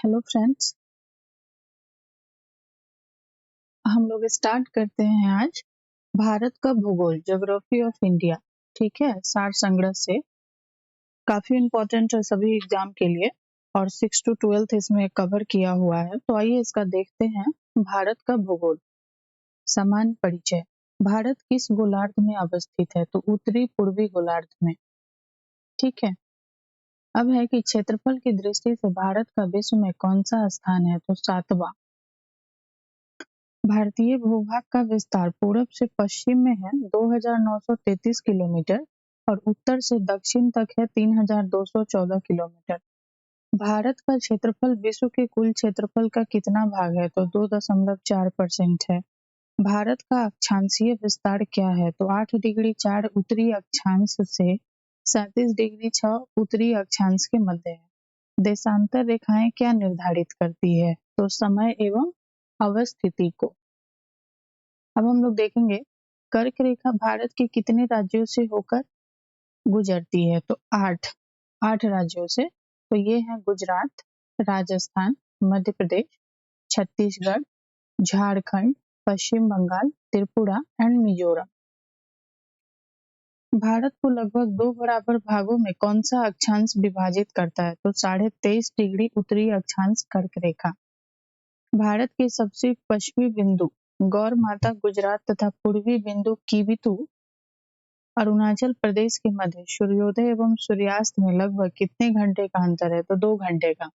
Hello friends, हम लोग start करते हैं आज भारत का भूगोल ज्योग्राफी ऑफ इंडिया। ठीक है, सार संग्रह से काफी इम्पोर्टेंट है सभी एग्जाम के लिए और 6 to 12 इसमें कवर किया हुआ है। तो आइए इसका देखते हैं। भारत का भूगोल सामान्य परिचय। भारत किस गोलार्ध में अवस्थित है? तो उत्तरी पूर्वी गोलार्ध में। ठीक है, अब है कि क्षेत्रफल की दृष्टि से भारत का विश्व में कौन सा स्थान है? तो 7वां। भारतीय भूभाग का विस्तार पूरब से पश्चिम में है 2933 किलोमीटर और उत्तर से दक्षिण तक है 3214 किलोमीटर। भारत का क्षेत्रफल विश्व के कुल क्षेत्रफल का कितना भाग है? तो 2.4% है। भारत का अक्षांशीय विस्तार क्या है? तो 8 डिग्री 4 उत्तरी अक्षांश से 37 डिग्री 6 उत्तरी अक्षांश के मध्य है। देशांतर रेखाएं क्या निर्धारित करती है? तो समय एवं अवस्थिति को। अब हम लोग देखेंगे कर्क रेखा भारत के कितने राज्यों से होकर गुजरती है? तो 8 राज्यों से। तो ये है गुजरात, राजस्थान, मध्य प्रदेश, छत्तीसगढ़, झारखंड, पश्चिम बंगाल, त्रिपुरा एंड मिजोरम। भारत को लगभग 2 बराबर भागों में कौन सा अक्षांश विभाजित करता है? तो 23.5 डिग्री उत्तरी अक्षांश कर्क रेखा। भारत के सबसे पश्चिमी बिंदु गौर माता गुजरात तथा पूर्वी बिंदु कीबितु अरुणाचल प्रदेश के मध्य सूर्योदय एवं सूर्यास्त में लगभग कितने घंटे का अंतर है? तो 2 घंटे का।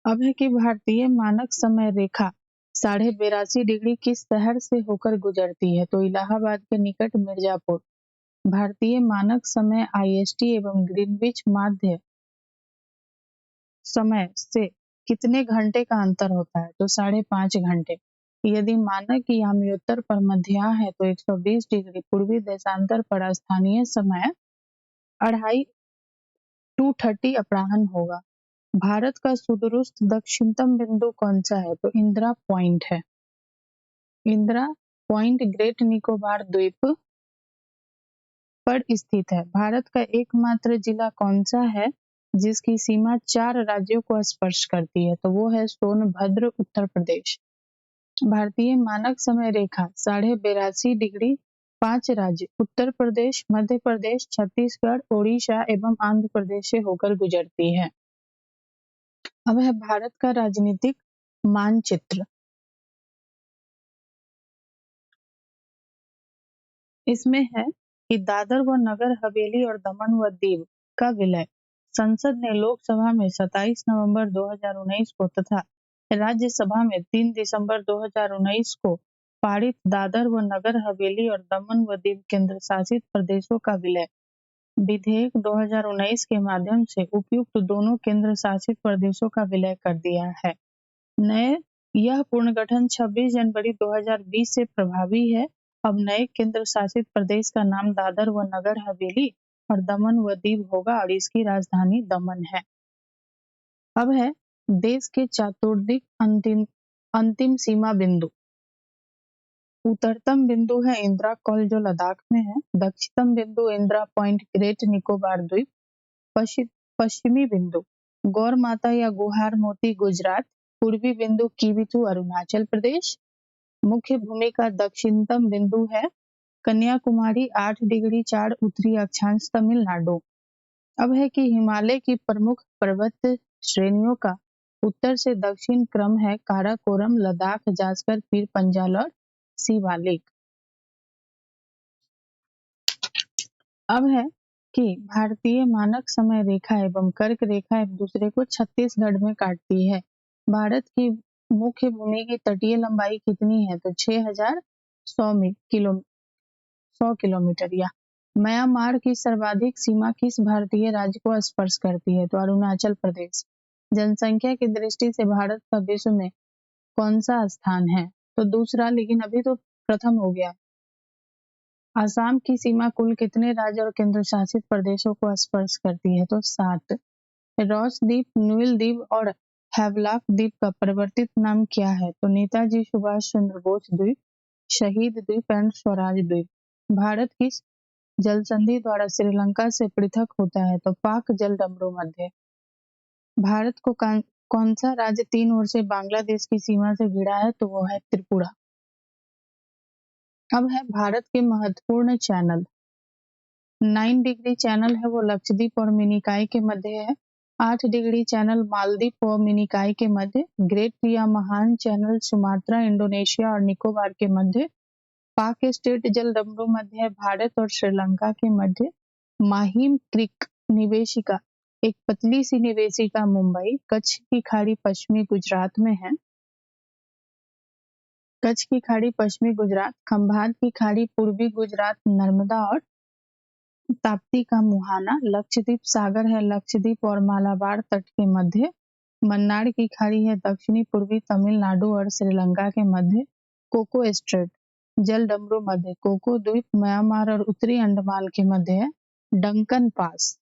अब है कि भारतीय मानक समय रेखा 82.5 डिग्री किस शहर से होकर गुजरती है? तो इलाहाबाद के निकट मिर्जापुर। भारतीय मानक समय IST एवं ग्रीनविच माध्य समय से कितने घंटे का अंतर होता है? तो 5.5 घंटे। यदि मानक याम्योत्तर पर मध्या है तो 120 डिग्री पूर्वी देशांतर पर स्थानीय समय 2:30 अपराह्न होगा। भारत का सुदूरस्थ दक्षिणतम बिंदु कौन सा है? तो इंदिरा पॉइंट है। इंदिरा पॉइंट ग्रेट निकोबार द्वीप पर स्थित है। भारत का एकमात्र जिला कौन सा है जिसकी सीमा 4 राज्यों को स्पर्श करती है? तो वो है सोनभद्र, उत्तर प्रदेश। भारतीय मानक समय रेखा 82.5 डिग्री 5 राज्य उत्तर प्रदेश, मध्य प्रदेश, छत्तीसगढ़, ओडिशा एवं आंध्र प्रदेश से होकर गुजरती है। अब है भारत का राजनीतिक मानचित्र। इसमें है कि दादर व नगर हवेली और दमन व दीव का विलय संसद ने लोकसभा में 27 नवंबर 2019 को तथा राज्यसभा में 3 दिसंबर 2019 को पारित दादर व नगर हवेली और दमन व दीव केंद्र शासित प्रदेशों का विलय विधेयक 2019 के माध्यम से उपयुक्त दोनों केंद्र शासित प्रदेशों का विलय कर दिया है। नए यह पुनर्गठन 26 जनवरी 2020 से प्रभावी है। अब नए केंद्र शासित प्रदेश का नाम दादर व नगर हवेली और दमन व दीव होगा और इसकी राजधानी दमन है। अब है देश के चतुर्दिक अंतिम अंतिम सीमा बिंदु। उत्तरतम बिंदु है इंदिरा कॉल जो लद्दाख में है। दक्षिणतम बिंदु इंदिरा पॉइंट ग्रेट निकोबार द्वीप। पश्चिमी बिंदु गौर माता या गुहार मोती गुजरात। पूर्वी बिंदु कीबितु अरुणाचल प्रदेश। मुख्य भूमि का दक्षिणतम बिंदु है कन्याकुमारी 8 डिग्री 4 उत्तरी अक्षांश तमिलनाडु। अब है कि हिमालय की प्रमुख पर्वत श्रेणियों का उत्तर से दक्षिण क्रम है काराकोरम, लद्दाख, जासकर, पीर पंजाल और शिवालिक। अब है कि भारतीय मानक समय रेखा एवं कर्क रेखा एक दूसरे को छत्तीसगढ़ में काटती है। भारत की मुख्य भूमि की तटीय लंबाई कितनी है? तो 6100 किलोमीटर। या म्यांमार की सर्वाधिक सीमा किस भारतीय राज्य को स्पर्श करती है? तो अरुणाचल प्रदेश। जनसंख्या की दृष्टि से भारत का विश्व में कौन सा स्थान है? तो दूसरा, लेकिन अभी तो प्रथम हो गया। असम की सीमा कुल कितने राज्य और केंद्र शासित प्रदेशों को स्पर्श करती है? तो 7। रॉस द्वीप, न्यूल द्वीप और हैवलॉक द्वीप का परिवर्तित नाम क्या है? तो नेताजी सुभाष चंद्र बोस द्वीप, शहीद द्वीप एंड स्वराज द्वीप। भारत किस जल संधि द्वारा श्रीलंका से पृथक होता है? तो पाक जल डमरू मध्य। भारत को कौन सा राज्य 3 ओर से बांग्लादेश की सीमा से घिरा है, तो वो है त्रिपुरा। अब है भारत के महत्वपूर्ण चैनल। 9 डिग्री चैनल है वो लक्षद्वीप और मिनिकॉय के मध्य है। 8 डिग्री चैनल मालदीव और मिनिकॉय के मध्य। ग्रेट या महान चैनल सुमात्रा, इंडोनेशिया और निकोबार के मध्य। पाक स्टेट जलडमरू मध्य है भारत और श्रीलंका के मध्य। माहिम क्रीक निवेशिका, एक पतली सी निवेशिका मुंबई, कच्छ की खाड़ी पश्चिमी गुजरात में है। कच्छ की खाड़ी पश्चिमी गुजरात, खंभात की खाड़ी पूर्वी गुजरात, नर्मदा और ताप्ती का मुहाना। लक्षद्वीप सागर है लक्षद्वीप और मालाबार तट के मध्य। मन्नार की खाड़ी है दक्षिणी पूर्वी तमिलनाडु और श्रीलंका के मध्य। कोको स्ट्रेट जलडमरू मध्य, कोको द्वीप म्यांमार और उत्तरी अंडमान के मध्य है। डंकन पास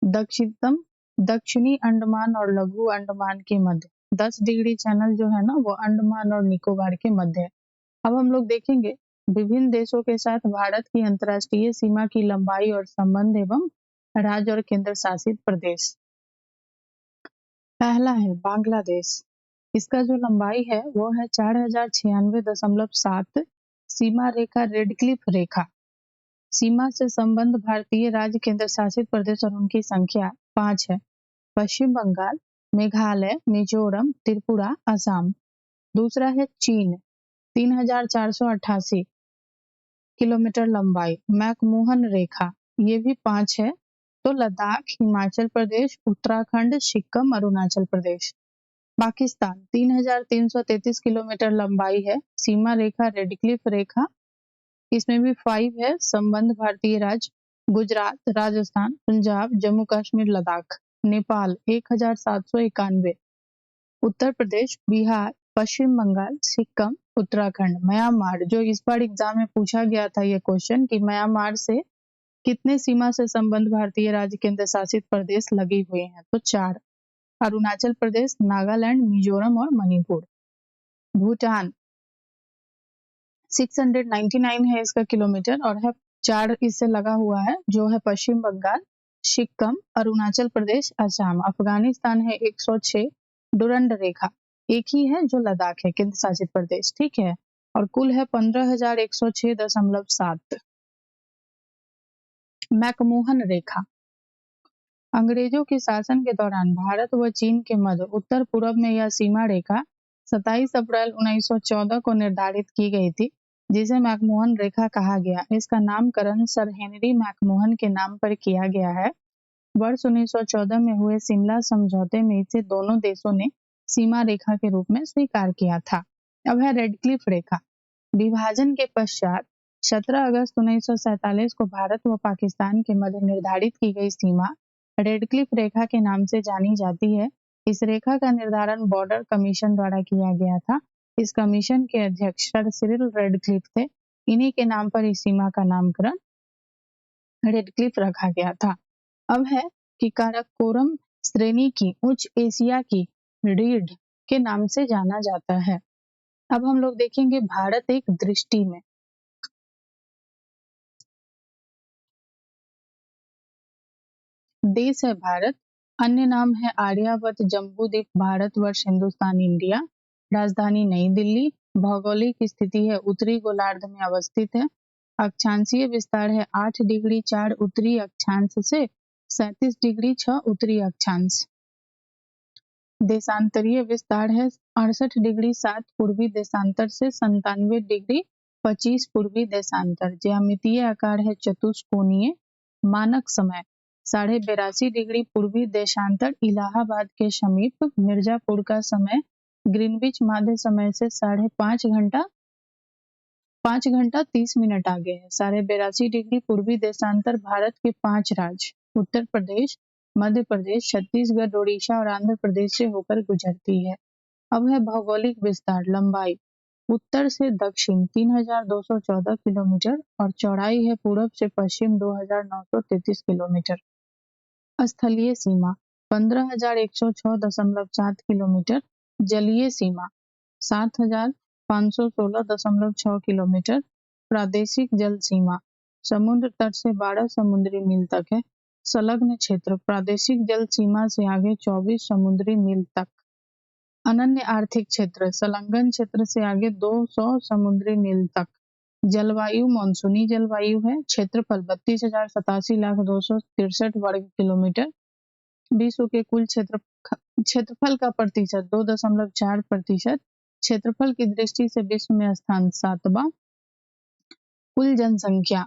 दक्षिणतम दक्षिणी अंडमान और लघु अंडमान के मध्य। 10 डिग्री चैनल जो है ना वो अंडमान और निकोबार के मध्य है। अब हम लोग देखेंगे विभिन्न देशों के साथ भारत की अंतर्राष्ट्रीय सीमा की लंबाई और संबंध एवं राज्य और केंद्र शासित प्रदेश। पहला है बांग्लादेश। इसका जो लंबाई है वो है 4096.7। सीमा रेखा रेडक्लिफ रेखा। सीमा से संबंध भारतीय राज्य केंद्र शासित प्रदेश और उनकी संख्या 5 है। पश्चिम बंगाल, मेघालय, मिजोरम, त्रिपुरा, असम। दूसरा है चीन, 3488 किलोमीटर लंबाई, मैकमोहन रेखा, ये भी 5 है। तो लद्दाख, हिमाचल प्रदेश, उत्तराखंड, सिक्किम, अरुणाचल प्रदेश। पाकिस्तान 3333 किलोमीटर लंबाई है, सीमा रेखा रेडक्लिफ रेखा, इसमें भी 5 है। संबंध भारतीय राज्य गुजरात, राजस्थान, पंजाब, जम्मू कश्मीर, लद्दाख। नेपाल 1791। उत्तर प्रदेश, बिहार, पश्चिम बंगाल, सिक्किम, उत्तराखंड। म्यांमार, जो इस बार एग्जाम में पूछा गया था ये क्वेश्चन कि म्यांमार से कितने सीमा से संबंध भारतीय राज्य केंद्र शासित प्रदेश लगे हुए हैं, तो 4। अरुणाचल प्रदेश, नागालैंड, मिजोरम और मणिपुर। भूटान 699 है इसका किलोमीटर और है 4 इससे लगा हुआ है, जो है पश्चिम बंगाल, सिक्किम, अरुणाचल प्रदेश, असम। अफगानिस्तान है 106। डुरंड रेखा एक ही है जो लद्दाख है केंद्र शासित प्रदेश, ठीक है। और कुल है 15,106.7। मैकमोहन रेखा अंग्रेजों के शासन के दौरान भारत व चीन के मध्य उत्तर पूर्व में यह सीमा रेखा 27 अप्रैल 1914 को निर्धारित की गई थी, जिसे मैकमोहन रेखा कहा गया। इसका नामकरण सर हेनरी मैकमोहन के नाम पर किया गया है। वर्ष 1914 में हुए शिमला समझौते में इसे दोनों देशों ने सीमा रेखा के रूप में स्वीकार किया था। अब है रेडक्लिफ रेखा। विभाजन के पश्चात 17 अगस्त 1947 को भारत व पाकिस्तान के मध्य निर्धारित की गई सीमा रेडक्लिफ रेखा के नाम से जानी जाती है। इस रेखा का निर्धारण बॉर्डर कमीशन द्वारा किया गया था। इस कमीशन के अध्यक्ष सर सिरिल रेडक्लिफ थे। इन्हीं के नाम पर इस सीमा का नामकरण रेडक्लिफ रखा गया था। अब है कि काराकोरम श्रेणी की उच्च एशिया की रीढ़ के नाम से जाना जाता है। अब हम लोग देखेंगे भारत एक दृष्टि में। देश है भारत, अन्य नाम है आर्यावर्त, जम्बूद्वीप, भारतवर्ष, हिंदुस्तान, इंडिया। राजधानी नई दिल्ली। भौगोलिक स्थिति है उत्तरी गोलार्ध में अवस्थित है। अक्षांशीय विस्तार है 8 डिग्री 4 उत्तरी अक्षांश से 37 डिग्री 6 उत्तरी अक्षांश। देशांतरीय विस्तार है 68 डिग्री 7 पूर्वी देशांतर से 97 डिग्री 25 पूर्वी देशांतर। ज्यामितीय आकार है चतुष्कोणीय। मानक समय 82.5 डिग्री पूर्वी देशांतर इलाहाबाद के समीप। मिर्जापुर का समय ग्रीनविच माध्य समय से 5 घंटा 30 मिनट आगे है। 82.5 डिग्री पूर्वी देशांतर भारत के 5 राज्य उत्तर प्रदेश, मध्य प्रदेश, छत्तीसगढ़, उड़ीसा और आंध्र प्रदेश से होकर गुजरती है। अब है भौगोलिक विस्तार। लंबाई उत्तर से दक्षिण 3214 किलोमीटर और चौड़ाई है पूर्व से पश्चिम 2933 किलोमीटर। स्थलीय सीमा 15,106.7 किलोमीटर। जलीय सीमा 7,516.6 किलोमीटर। प्रादेशिक जल सीमा समुद्र तट से 12 समुद्री मील तक है। संलग्न क्षेत्र प्रादेशिक जल सीमा से आगे 24 समुद्री मील तक। अनन्य आर्थिक क्षेत्र संलग्न क्षेत्र से आगे 200 समुद्री मील तक। जलवायु मानसूनी जलवायु है। क्षेत्रफल 32,87,263 वर्ग किलोमीटर। विश्व के कुल क्षेत्रफल का प्रतिशत 2.4%। क्षेत्रफल की दृष्टि से विश्व में स्थान 7वां। कुल जनसंख्या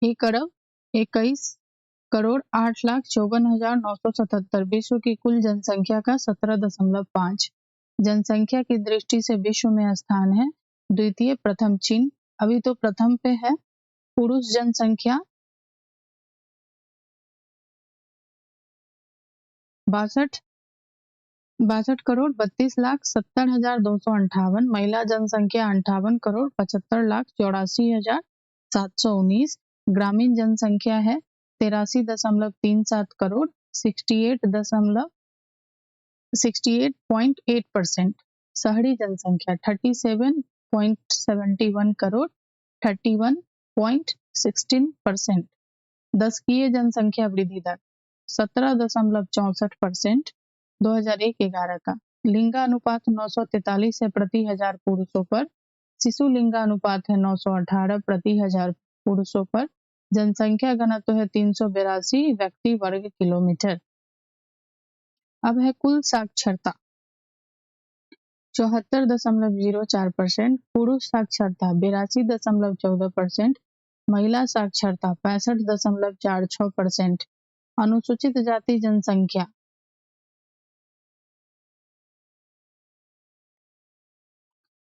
1,21,08,54,977। विश्व की कुल जनसंख्या का 17.5। जनसंख्या की दृष्टि से विश्व में स्थान है द्वितीय, प्रथम चीन अभी तो प्रथम पे है। पुरुष जनसंख्या 62,32,70,258। महिला जनसंख्या 58,75,84,84,719। ग्रामीण जनसंख्या है 83.37 करोड़ 68.8%। शहरी जनसंख्या 37.71 करोड़ 31.16%। दशकीय जनसंख्या वृद्धि दर 17.64%। 2001-11 का लिंगानुपात 943 है प्रति हजार पुरुषों पर। शिशु लिंगानुपात है 918 प्रति हजार पुरुषों पर। जनसंख्या घनत्व है 382 व्यक्ति वर्ग किलोमीटर। अब है कुल साक्षरता 74.04%। पुरुष साक्षरता 82.14%। महिला साक्षरता 65.46%। अनुसूचित जाति जनसंख्या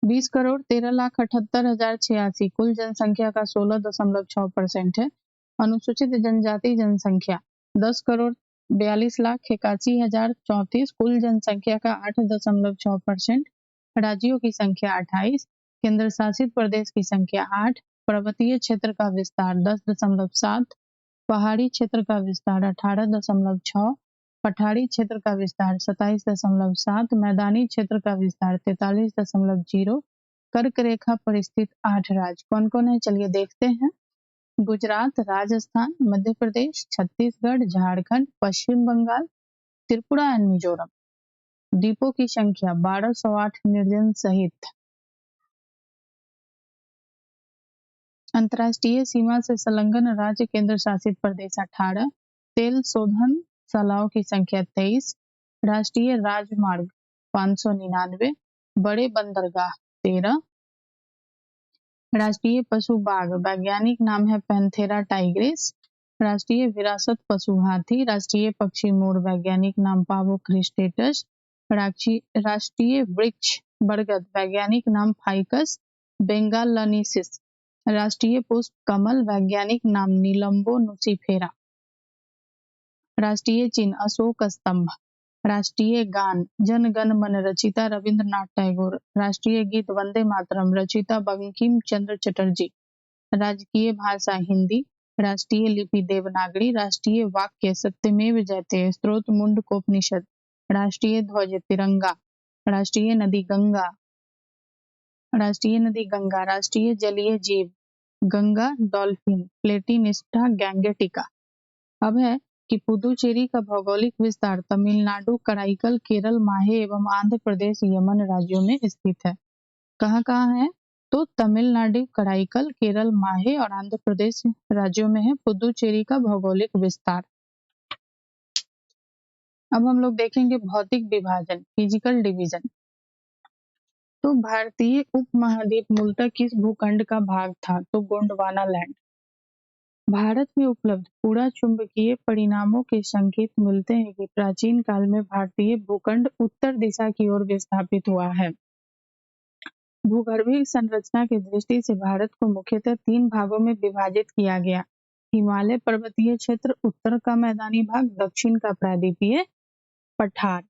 20,13,78,086। कुल जनसंख्या का 16.6% है। अनुसूचित जनजाति जनसंख्या 10,42,81,034। कुल जनसंख्या का 8.6%। राज्यों की संख्या 28। केंद्र शासित प्रदेश की संख्या 8। पर्वतीय क्षेत्र का विस्तार 10.7। पहाड़ी क्षेत्र का विस्तार 18.6। पठारी क्षेत्र का विस्तार 27.7। मैदानी क्षेत्र का विस्तार 43.0। कर्क रेखा पर स्थित 8 राज्य कौन कौन है चलिए देखते हैं। गुजरात, राजस्थान, मध्य प्रदेश, छत्तीसगढ़, झारखंड, पश्चिम बंगाल, त्रिपुरा एंड मिजोरम। द्वीपों की संख्या 1208 निर्जन सहित। अंतर्राष्ट्रीय सीमा से संलग्न राज्य केंद्र शासित प्रदेश 18। तेल शोधनशालाओं की संख्या 23। राष्ट्रीय राजमार्ग 599। बड़े बंदरगाह 13। राष्ट्रीय पशु बाघ वैज्ञानिक नाम है पैंथेरा टाइग्रिस। राष्ट्रीय विरासत पशु हाथी। राष्ट्रीय पक्षी मोर वैज्ञानिक नाम पावो क्रिस्टेटस। राष्ट्रीय वृक्ष बरगद वैज्ञानिक नाम फाइकस बेंगालनिसिस। राष्ट्रीय पुष्प कमल वैज्ञानिक नाम नीलम्बो नुसिफेरा। राष्ट्रीय चिन्ह अशोक स्तंभ। राष्ट्रीय गान जन गण मन रचिता रविंद्रनाथ टैगोर। राष्ट्रीय गीत वंदे मातरम रचिता बंकिम चंद्र चटर्जी। राजकीय भाषा हिंदी। राष्ट्रीय लिपि देवनागरी। राष्ट्रीय वाक्य सत्यमेव जयते स्त्रोत मुंडकोपनिषद। राष्ट्रीय ध्वज तिरंगा। राष्ट्रीय नदी गंगा। राष्ट्रीय जलीय जीव गंगा डॉल्फिन प्लेटिनिस्टा गैंगेटिका। अब है कि पुदुचेरी का भौगोलिक विस्तार तमिलनाडु, कराईकल, केरल, माहे एवं आंध्र प्रदेश, यमन राज्यों में स्थित है। कहाँ कहाँ है तो तमिलनाडु, कराईकल, केरल, माहे और आंध्र प्रदेश राज्यों में है पुदुचेरी का भौगोलिक विस्तार। अब हम लोग देखेंगे भौतिक विभाजन फिजिकल डिवीजन। तो भारतीय उपमहाद्वीप मूलतः किस भूखंड का भाग था तो गोंडवाना लैंड। भारत में उपलब्ध पूरा चुंबकीय परिणामों के संकेत मिलते हैं कि प्राचीन काल में भारतीय भूखंड उत्तर दिशा की ओर विस्थापित हुआ है। भूगर्भीय संरचना की दृष्टि से भारत को मुख्यतः 3 भागों में विभाजित किया गया। हिमालय पर्वतीय क्षेत्र, उत्तर का मैदानी भाग, दक्षिण का प्रायद्वीपीय पठार।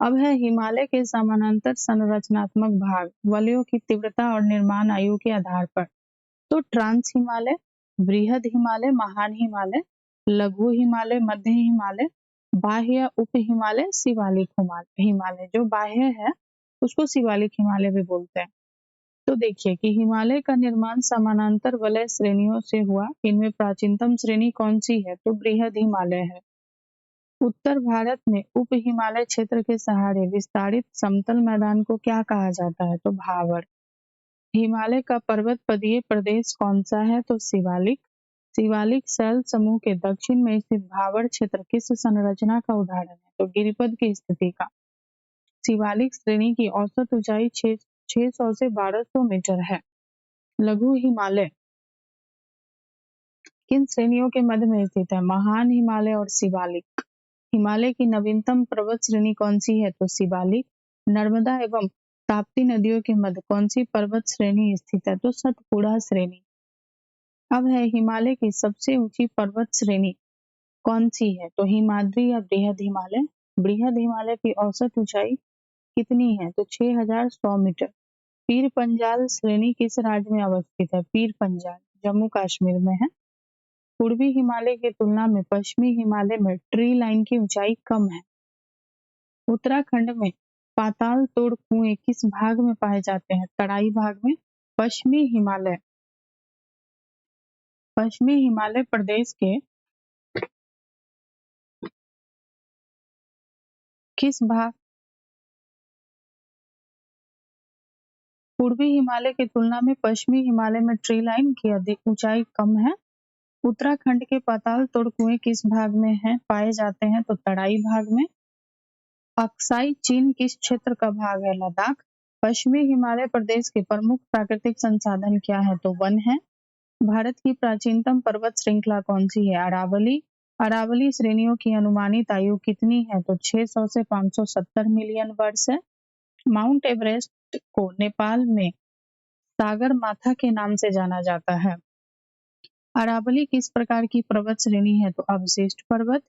अब है हिमालय के समानांतर संरचनात्मक भाग वलयों की तीव्रता और निर्माण आयु के आधार पर। तो ट्रांस हिमालय, बृहद हिमालय, महान हिमालय, लघु हिमालय, मध्य हिमालय, बाह्य उप हिमालय, शिवालिक हिमालय। जो बाह्य है उसको शिवालिक हिमालय भी बोलते हैं। तो देखिए कि हिमालय का निर्माण समानांतर वलय श्रेणियों से हुआ। इनमें प्राचीनतम श्रेणी कौन सी है? तो बृहद हिमालय है। उत्तर भारत में उप हिमालय क्षेत्र के सहारे विस्तारित समतल मैदान को क्या कहा जाता है? तो भावर। हिमालय का पर्वत पदीय प्रदेश कौन सा है? तो शिवालिक। शिवालिक शैल समूह के दक्षिण में स्थित भावर क्षेत्र किस संरचना का उदाहरण है? तो गिरिपद की स्थिति का। शिवालिक श्रेणी की औसत ऊंचाई 600 से 1200 मीटर है। लघु हिमालय किन श्रेणियों के मध्य में स्थित है? महान हिमालय और शिवालिक। हिमालय की नवीनतम पर्वत श्रेणी कौन सी है? तो शिवालिक। नर्मदा एवं ताप्ती नदियों के मध्य कौन सी पर्वत श्रेणी स्थित है? तो सतपुड़ा श्रेणी। अब है हिमालय की सबसे ऊंची पर्वत श्रेणी कौन सी है? तो हिमाद्री या बृहद हिमालय। बृहद हिमालय की औसत ऊंचाई कितनी है? तो 6100 मीटर। पीर पंजाल श्रेणी किस राज्य में अवस्थित है? पीर पंजाल जम्मू कश्मीर में है। पूर्वी हिमालय की तुलना में पश्चिमी हिमालय में ट्री लाइन की ऊंचाई कम है। उत्तराखंड में पाताल तोड़ कुएं किस भाग में पाए जाते हैं? तराई भाग में। पश्चिमी हिमालय प्रदेश के किस भाग पूर्वी हिमालय की तुलना में पश्चिमी हिमालय में ट्री लाइन की अधिक ऊंचाई कम है। उत्तराखंड के पाताल तोड़ कुएं किस भाग में है पाए जाते हैं? तो तराई भाग में। अक्साई चीन किस क्षेत्र का भाग है? लद्दाख। पश्चिमी हिमालय प्रदेश के प्रमुख प्राकृतिक संसाधन क्या है? तो वन है। भारत की प्राचीनतम पर्वत श्रृंखला कौन सी है? अरावली। अरावली श्रेणियों की अनुमानित आयु कितनी है? तो 600 से 570 मिलियन वर्ष है। माउंट एवरेस्ट को नेपाल में सागर माथा के नाम से जाना जाता है। अरावली किस प्रकार की पर्वत श्रेणी है? तो अवशिष्ट पर्वत।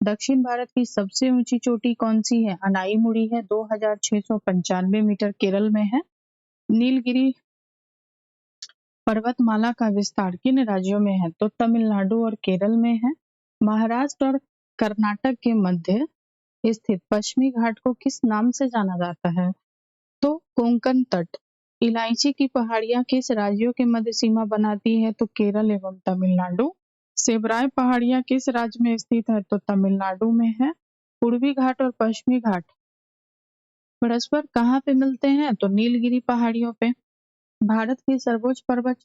दक्षिण भारत की सबसे ऊंची चोटी कौन सी है? अनाईमुड़ी है, 2695 मीटर, केरल में है। नीलगिरी पर्वतमाला का विस्तार किन राज्यों में है? तो तमिलनाडु और केरल में है। महाराष्ट्र और कर्नाटक के मध्य स्थित पश्चिमी घाट को किस नाम से जाना जाता है? तो कोंकण तट। इलायची की पहाड़ियां किस राज्यों के मध्य सीमा बनाती है? तो केरल एवं तमिलनाडु। सेबराय पहाड़ियां किस राज्य में स्थित है? तो तमिलनाडु में है। पूर्वी घाट और पश्चिमी घाट परस्पर कहाँ पे मिलते हैं? तो नीलगिरी पहाड़ियों पे। भारत की सर्वोच्च पर्वत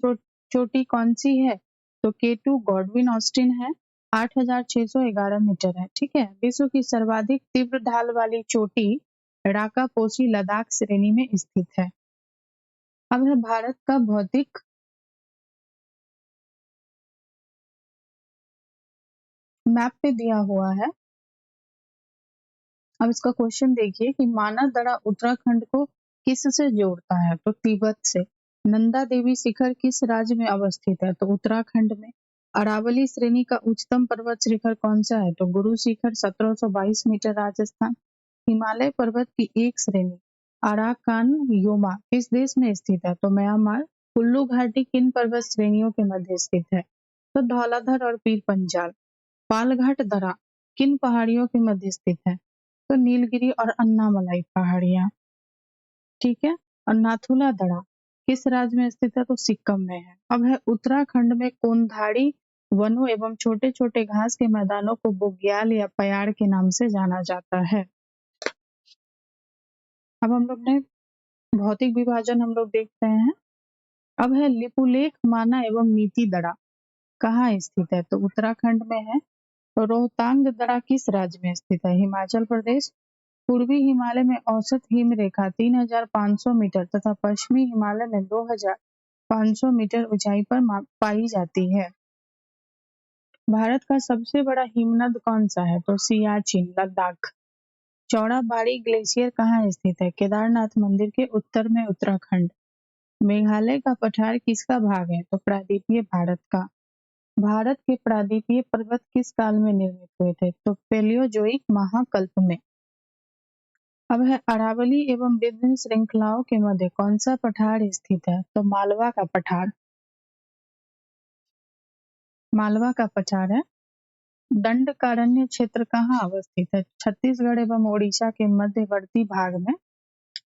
चोटी कौन सी है? तो केटू गॉडविन ऑस्टिन है, 8611 मीटर है। ठीक है। विश्व की सर्वाधिक तीव्र ढाल वाली चोटी राका पोसी लद्दाख श्रेणी में स्थित है। अब है भारत का भौतिक मैप पे दिया हुआ है। अब इसका क्वेश्चन देखिए कि मानव दरा उत्तराखंड को किस से जोड़ता है? तो तिब्बत से। नंदा देवी शिखर किस राज्य में अवस्थित है? तो उत्तराखंड में। अरावली श्रेणी का उच्चतम पर्वत शिखर कौन सा है? तो गुरु शिखर 1722 मीटर, राजस्थान। हिमालय पर्वत की एक श्रेणी अराकान योमा किस देश में स्थित है? तो म्यांमार। कुल्लू घाटी किन पर्वत श्रेणियों के मध्य स्थित है? तो धौलाधर और पीर पंजाल। पालघाट दर्रा किन पहाड़ियों के मध्य स्थित है? तो नीलगिरी और अन्नामलाई पहाड़ियां। ठीक है। और नाथुला दर्रा किस राज्य में स्थित है? तो सिक्किम में है। अब है उत्तराखंड में कोनधाड़ी वनों एवं छोटे छोटे घास के मैदानों को बुग्याल या पयाड़ के नाम से जाना जाता है। अब हम लोग ने भौतिक विभाजन हम लोग देख रहे हैं। अब है लिपुलेख, माना एवं नीति दर्रा कहाँ स्थित है? तो उत्तराखंड में है। तो रोहतांग दर्रा किस राज्य में स्थित है? हिमाचल प्रदेश। पूर्वी हिमालय में औसत हिम रेखा 3500 मीटर तथा पश्चिमी हिमालय में 2500 मीटर ऊंचाई पर पाई जाती है। भारत का सबसे बड़ा हिमनद कौन सा है? तो सियाचिन, लद्दाख। चौड़ा बाड़ी ग्लेशियर कहाँ स्थित है? केदारनाथ मंदिर के उत्तर में, उत्तराखंड। मेघालय का पठार किसका भाग है? तो प्रायद्वीपीय भारत का। भारत के प्रायद्वीपीय पर्वत किस काल में निर्मित हुए थे? तो पेलियोजोइक महाकल्प में। अब है अरावली एवं विभिन्न श्रृंखलाओं के मध्य कौन सा पठार स्थित है? तो मालवा का पठार। मालवा का पठार है। दंडकारण्य क्षेत्र कहाँ अवस्थित है? छत्तीसगढ़ एवं ओडिशा के मध्यवर्ती भाग में।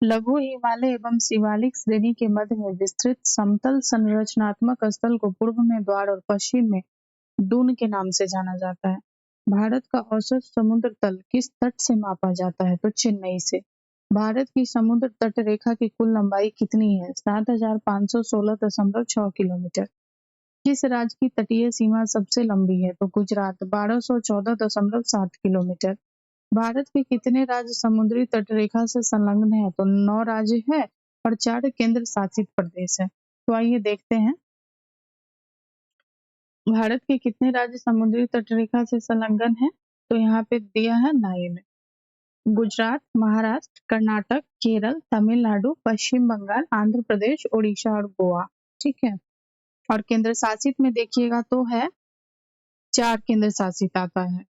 लघु हिमालय एवं शिवालिक श्रेणी के मध्य में विस्तृत समतल संरचनात्मक स्थल को पूर्व में द्वार और पश्चिम में दून के नाम से जाना जाता है। भारत का औसत समुद्र तल किस तट से मापा जाता है? तो चेन्नई से। भारत की समुद्र तट रेखा की कुल लंबाई कितनी है? 7,516.6 किलोमीटर। किस राज्य की तटीय सीमा सबसे लंबी है? तो गुजरात, 1214.7 किलोमीटर। भारत के कितने राज्य समुद्री तट रेखा से संलग्न है? तो 9 राज्य है और 4 केंद्र शासित प्रदेश है। तो आइए देखते हैं भारत के कितने राज्य समुद्री तटरेखा से संलग्न है। तो यहाँ पे दिया है 9। गुजरात, महाराष्ट्र, कर्नाटक, केरल, तमिलनाडु, पश्चिम बंगाल, आंध्र प्रदेश, उड़ीसा और गोवा। ठीक है। और केंद्र शासित में देखिएगा तो है 4 केंद्र शासित आता है।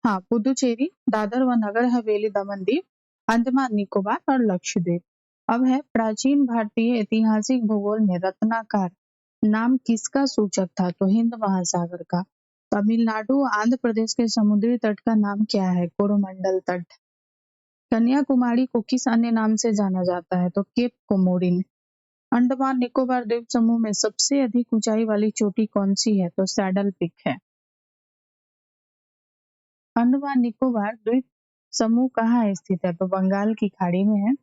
पुदुचेरी, दादर व नगर हवेली, दमन दीव, अंडमान निकोबार और लक्षद्वीप। अब है प्राचीन भारतीय ऐतिहासिक भूगोल में रत्नाकर नाम किसका सूचक था? तो हिंद महासागर का। तमिलनाडु आंध्र प्रदेश के समुद्री तट का नाम क्या है? कोरोमंडल तट। कन्याकुमारी को किस अन्य नाम से जाना जाता है? तो केप कोमोरिन। अंडमान निकोबार द्वीप समूह में सबसे अधिक ऊंचाई वाली चोटी कौन सी है? तो सैडल पिक है। अंडमान निकोबार द्वीप समूह कहाँ स्थित है? तो बंगाल की खाड़ी में है।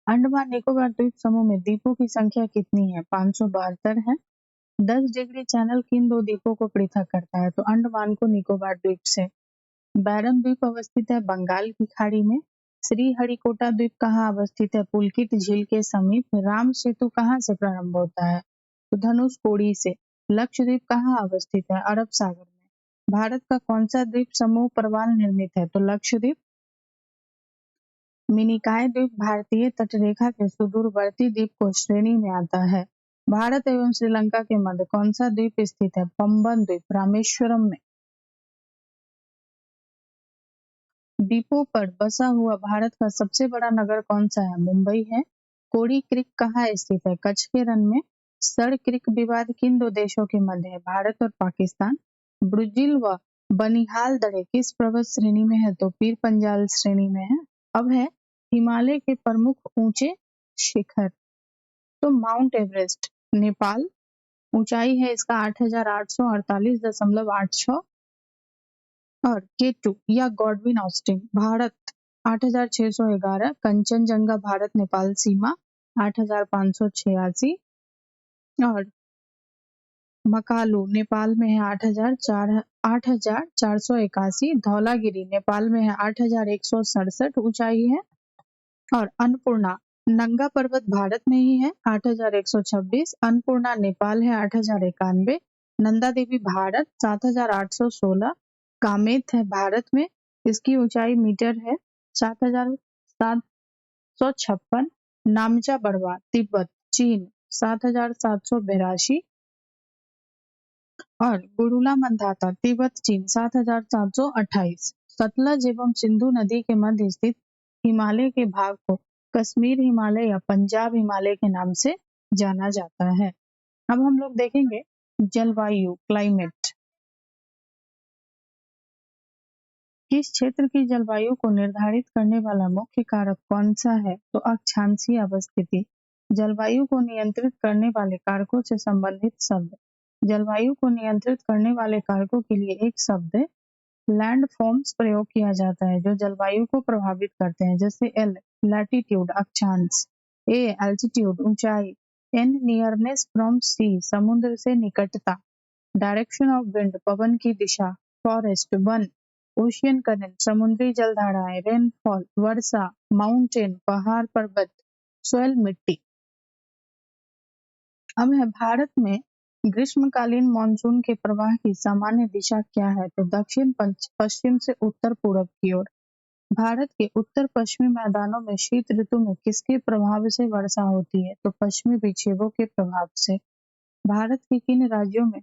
अंडमान निकोबार द्वीप समूह में द्वीपों की संख्या कितनी है? 572 है। 10 डिग्री चैनल किन 2 द्वीपों को पृथक करता है? तो अंडमान को निकोबार द्वीप से। बैरन द्वीप अवस्थित है बंगाल की खाड़ी में। श्रीहरिकोटा द्वीप कहाँ अवस्थित है? पुलकित झील के समीप। राम सेतु कहाँ से प्रारंभ होता है? तो धनुषकोडी से। लक्षद्वीप कहाँ अवस्थित है? अरब सागर में। भारत का कौन सा द्वीप समूह प्रवाल निर्मित है? तो लक्षद्वीप। मिनिकॉय द्वीप भारतीय तटरेखा के सुदूरवर्ती द्वीप को श्रेणी में आता है। भारत एवं श्रीलंका के मध्य कौन सा द्वीप स्थित है? पंबन द्वीप, रामेश्वरम में। द्वीपों पर बसा हुआ भारत का सबसे बड़ा नगर कौन सा है? मुंबई है। कोरी क्रीक कहाँ स्थित है? कच्छ के रण में। सर क्रीक विवाद किन 2 देशों के मध्य है? भारत और पाकिस्तान। ब्रुजिल व बनिहाल दरे किस पर्वत श्रेणी में है? तो पीर पंजाल श्रेणी में है। अब है हिमालय के प्रमुख ऊंचे शिखर। तो माउंट एवरेस्ट, नेपाल। ऊंचाई है इसका 8,848.86 और K2 या गॉडविन ऑस्टिन, भारत 8,611। कंचनजंगा भारत नेपाल सीमा 8,586 और मकालू नेपाल में है 8,481। धौलागिरी नेपाल में है 8,167 ऊंचाई है। और अन्नपूर्णा नंगा पर्वत भारत में ही है 8,126। अन्नपूर्णा नेपाल है 8,091। नंदा देवी भारत 7,816। कामेत है भारत में, इसकी ऊंचाई मीटर है 7,756। नामचा बड़वा तिब्बत चीन 7,782 और गुरुला मंदाता तिब्बत चीन 7,728। सतलज एवं सिंधु नदी के मध्य स्थित हिमालय के भाग को कश्मीर हिमालय या पंजाब हिमालय के नाम से जाना जाता है। अब हम लोग देखेंगे जलवायु, क्लाइमेट। किस क्षेत्र की जलवायु को निर्धारित करने वाला मुख्य कारक कौन सा है? तो अक्षांशीय अवस्थिति। जलवायु को नियंत्रित करने वाले कारकों से संबंधित शब्द। जलवायु को नियंत्रित करने वाले कारकों के लिए एक शब्द लैंडफॉर्म्स प्रयोग किया जाता है जो जलवायु को प्रभावित करते हैं, जैसे एल लैटिट्यूड अक्षांश, ए एल्टीट्यूड ऊंचाई, एन नियरनेस फ्रॉम सी समुद्र से निकटता, डायरेक्शन ऑफ विंड पवन की दिशा, फॉरेस्ट वन, ओशियन करंट समुद्री जलधाराएं, रेनफॉल वर्षा, माउंटेन पहाड़ पर्वत, सोयल मिट्टी। अब है भारत में ग्रीष्मकालीन मानसून के प्रवाह की सामान्य दिशा क्या है? तो दक्षिण पश्चिम से उत्तर पूर्व की ओर। भारत के उत्तर पश्चिमी मैदानों में शीत ऋतु में किसके प्रभाव से वर्षा होती है? तो पश्चिमी विक्षेपों के प्रभाव से। भारत के किन राज्यों में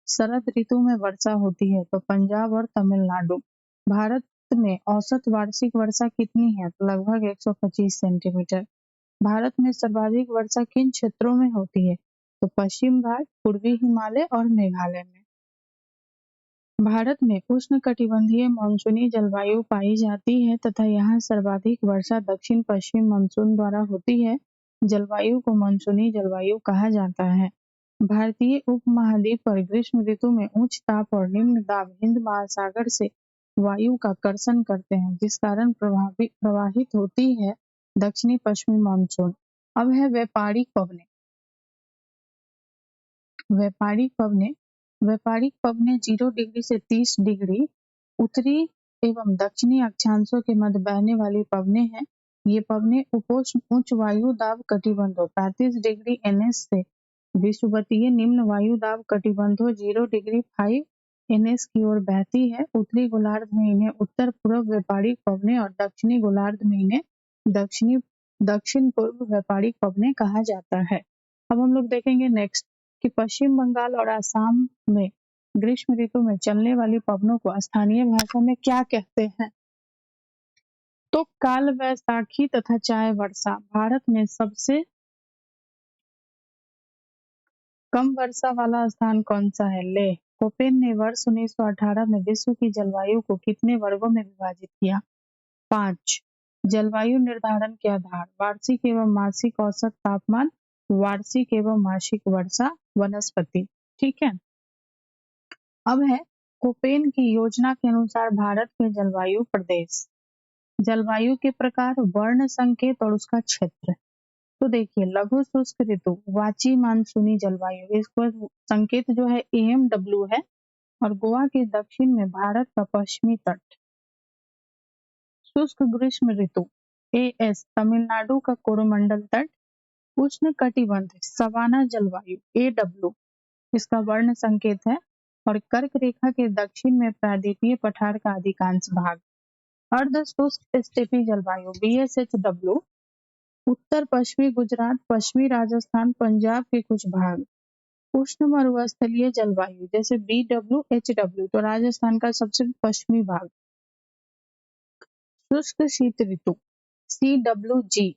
शरद ऋतु में वर्षा होती है? तो पंजाब और तमिलनाडु। भारत में औसत वार्षिक वर्षा कितनी है? तो लगभग 125 सेंटीमीटर। भारत में सर्वाधिक वर्षा किन क्षेत्रों में होती है? तो पश्चिम घाट, पूर्वी हिमालय और मेघालय में। भारत में उष्णकटिबंधीय मानसूनी जलवायु पाई जाती है तथा यहाँ सर्वाधिक वर्षा दक्षिण पश्चिम मानसून द्वारा होती है। जलवायु को मानसूनी जलवायु कहा जाता है। भारतीय उपमहाद्वीप पर ग्रीष्म ऋतु में उच्च ताप और निम्न दाब हिंद महासागर से वायु का कर्षण करते हैं, जिस कारण प्रवाहित होती है दक्षिणी पश्चिमी मानसून। अब है व्यापारिक पवनें। व्यापारिक पवनें 0 डिग्री से 30 डिग्री उत्तरी एवं दक्षिणी अक्षांशों के मध्य बहने वाली पवनें हैं। ये पवनें उपोष्ण उच्च वायु दाब कटिबंधों 35 डिग्री एनएस से विषुवतीय निम्न वायु दाब कटिबंधों 0 डिग्री 5 एनएस की ओर बहती है। उत्तरी गोलार्ध में इन्हें उत्तर पूर्व व्यापारिक पवनें और दक्षिणी गोलार्ध में इन्हें दक्षिण पूर्व व्यापारिक पवनें कहा जाता है। अब हम लोग देखेंगे नेक्स्ट कि पश्चिम बंगाल और असम में ग्रीष्म ऋतु में चलने वाली पवनों को स्थानीय भाषा में क्या कहते हैं। तो काल वैसाखी तथा चाय वर्षा। भारत में सबसे कम वर्षा वाला स्थान कौन सा है? लेह। कोपेन ने वर्ष 1918 में विश्व की जलवायु को कितने वर्गों में विभाजित किया? 5। जलवायु निर्धारण के आधार: वार्षिक एवं मासिक औसत तापमान, वार्षिक एवं मासिक वर्षा, वनस्पति। ठीक है। अब है कोपेन की योजना के अनुसार भारत के जलवायु प्रदेश। जलवायु के प्रकार, वर्ण संकेत और उसका क्षेत्र। तो देखिए, लघु शुष्क ऋतु, वाची मानसूनी जलवायु, इसको संकेत जो है AMW है, और गोवा के दक्षिण में भारत का पश्चिमी तट। शुष्क ग्रीष्म ऋतु AS, तमिलनाडु का कोरोमंडल तट। उष्ण कटिबंध सवाना जलवायु AW, इसका वर्ण संकेत है, और कर्क रेखा के दक्षिण में प्रायद्वीपीय पठार का अधिकांश भाग। अर्ध शुष्क स्टेपी जलवायु BSHW, उत्तर पश्चिमी गुजरात, पश्चिमी राजस्थान, पंजाब के कुछ भाग। उष्ण मरुस्थलीय जलवायु जैसे BWHW, तो राजस्थान का सबसे पश्चिमी भाग। शुष्क शीत ऋतु CWG,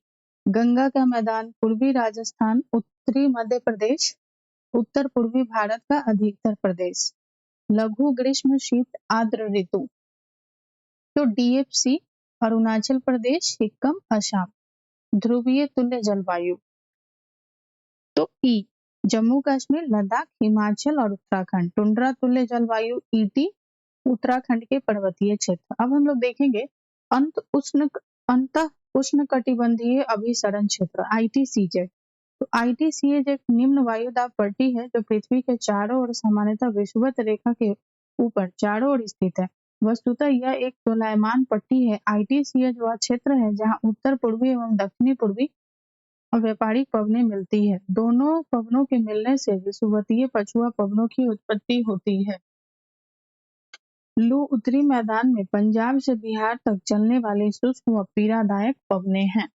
गंगा का मैदान, पूर्वी राजस्थान, उत्तरी मध्य प्रदेश, उत्तर पूर्वी भारत का अधिकतर प्रदेश। लघु ग्रीष्म शीत आर्द्र ऋतु तो DFC, अरुणाचल प्रदेश, सिक्किम, असम। ध्रुवीय तुल्य जलवायु तो E, जम्मू कश्मीर, लद्दाख, हिमाचल और उत्तराखंड। टुंड्रा तुल्य जलवायु ET, उत्तराखंड के पर्वतीय क्षेत्र। अब हम लोग देखेंगे अंत उष्ण कटिबंधीय अभिसरण क्षेत्र ITCZ। तो ITCZ एक निम्न वायुदाब पट्टी है जो पृथ्वी के चारों ओर सामान्यतः विषुवत रेखा के ऊपर चारों ओर स्थित है। वस्तुतः यह एक दोलायमान पट्टी है। ITCZ वह क्षेत्र है जहां उत्तर पूर्वी एवं दक्षिणी पूर्वी व्यापारिक पवनें मिलती है। दोनों पवनों के मिलने से विषुवतीय पछुआ पवनों की उत्पत्ति होती है। लू उत्तरी मैदान में पंजाब से बिहार तक चलने वाली शुष्क व पीड़ादायक पवनें हैं।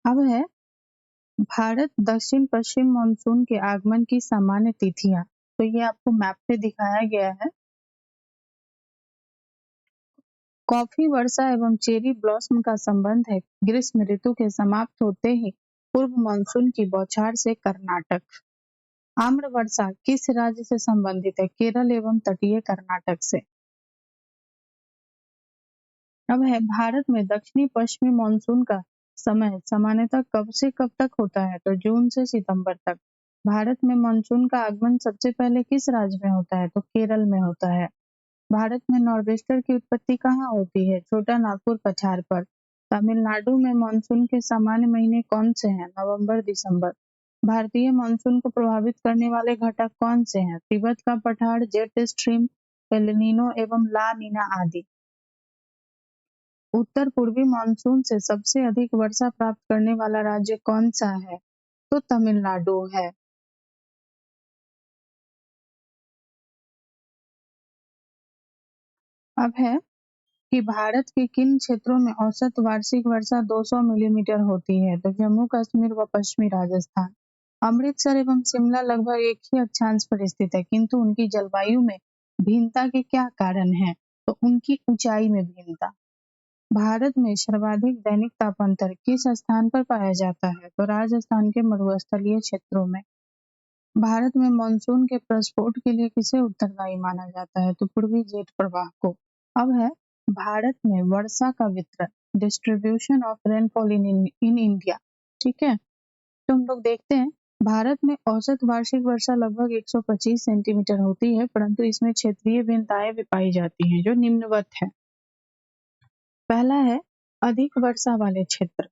अब है भारत दक्षिण पश्चिम मानसून के आगमन की सामान्य तिथियां। तो ये आपको मैप पे दिखाया गया है। कॉफी वर्षा एवं चेरी ब्लॉसम का संबंध है ग्रीष्म ऋतु के समाप्त होते ही पूर्व मानसून की बौछार से कर्नाटक। आम्र वर्षा किस राज्य से संबंधित है? केरल एवं तटीय कर्नाटक से। अब है भारत में दक्षिणी पश्चिमी मानसून का समय सामान्यतः कब से कब तक होता है? तो जून से सितंबर तक। भारत में मानसून का आगमन सबसे पहले किस राज्य में होता है? तो केरल में होता है। भारत में नॉर्वेस्टर की उत्पत्ति कहाँ होती है? छोटा नागपुर पठार पर। तमिलनाडु में मानसून के सामान्य महीने कौन से हैं? नवंबर, दिसंबर। भारतीय मानसून को प्रभावित करने वाले घटक कौन से हैं? तिब्बत का पठार, जेट स्ट्रीम, एल एवं ला नीना आदि। उत्तर पूर्वी मानसून से सबसे अधिक वर्षा प्राप्त करने वाला राज्य कौन सा है? तो तमिलनाडु है। अब है कि भारत के किन क्षेत्रों में औसत वार्षिक वर्षा 200 मिलीमीटर होती है? तो जम्मू कश्मीर व पश्चिमी राजस्थान। अमृतसर एवं शिमला लगभग एक ही अक्षांश पर स्थित है, किंतु उनकी जलवायु में भिन्नता के क्या कारण है? तो उनकी ऊंचाई में भिन्नता। भारत में सर्वाधिक दैनिक तापांतर किस स्थान पर पाया जाता है? तो राजस्थान के मरुस्थलीय क्षेत्रों में। भारत में मानसून के प्रस्फोट के लिए किसे उत्तरदायी माना जाता है? तो पूर्वी जेट प्रवाह को। अब है भारत में वर्षा का वितरण, distribution of rainfall in India. ठीक है, तो हम लोग देखते हैं भारत में औसत वार्षिक वर्षा लगभग 125 सेंटीमीटर होती है, परंतु इसमें क्षेत्रीय भिन्नताएं भी पाई जाती हैं जो निम्नवत है। पहला है अधिक वर्षा वाले क्षेत्र,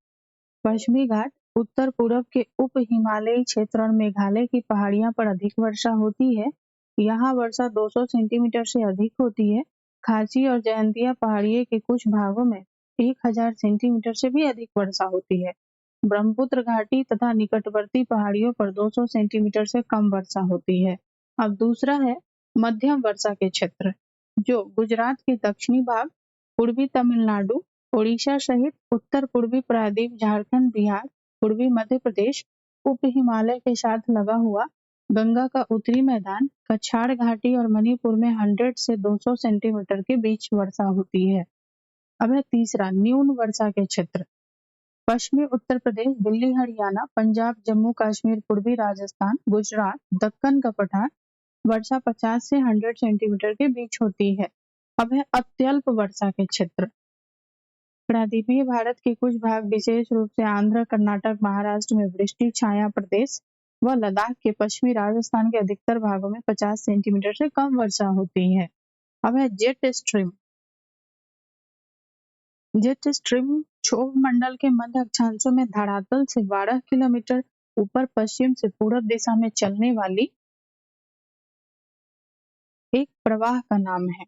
पश्चिमी घाट, उत्तर पूर्व के उप हिमालयी क्षेत्र और मेघालय की पहाड़ियां पर अधिक वर्षा होती है। यहाँ वर्षा 200 सेंटीमीटर से अधिक होती है। खासी और जयंतिया पहाड़िये के कुछ भागों में 1000 सेंटीमीटर से भी अधिक वर्षा होती है। ब्रह्मपुत्र घाटी तथा निकटवर्ती पहाड़ियों पर 200 सेंटीमीटर से कम वर्षा होती है। अब दूसरा है मध्यम वर्षा के क्षेत्र, जो गुजरात के दक्षिणी भाग, पूर्वी तमिलनाडु, ओडिशा सहित उत्तर पूर्वी प्रायद्वीप, झारखंड, बिहार, पूर्वी मध्य प्रदेश, उप हिमालय के साथ लगा हुआ गंगा का उत्तरी मैदान, कछाड़ घाटी और मणिपुर में 100 से 200 सेंटीमीटर के बीच वर्षा होती है। अब है तीसरा न्यून वर्षा के क्षेत्र, पश्चिमी उत्तर प्रदेश, दिल्ली, हरियाणा, पंजाब, जम्मू कश्मीर, पूर्वी राजस्थान, गुजरात, दक्कन का पठार, वर्षा 50 से 100 सेंटीमीटर के बीच होती है। अब है अत्यल्प वर्षा के क्षेत्र, प्रायद्वीपीय भारत के कुछ भाग, विशेष रूप से आंध्र, कर्नाटक, महाराष्ट्र में वृष्टि छाया प्रदेश व लद्दाख के पश्चिमी राजस्थान के अधिकतर भागों में 50 सेंटीमीटर से कम वर्षा होती है। अब है जेट स्ट्रीम। जेट स्ट्रीम क्षोभ मंडल के मध्य अक्षांशों में धरातल से 12 किलोमीटर ऊपर पश्चिम से पूरब दिशा में चलने वाली एक प्रवाह का नाम है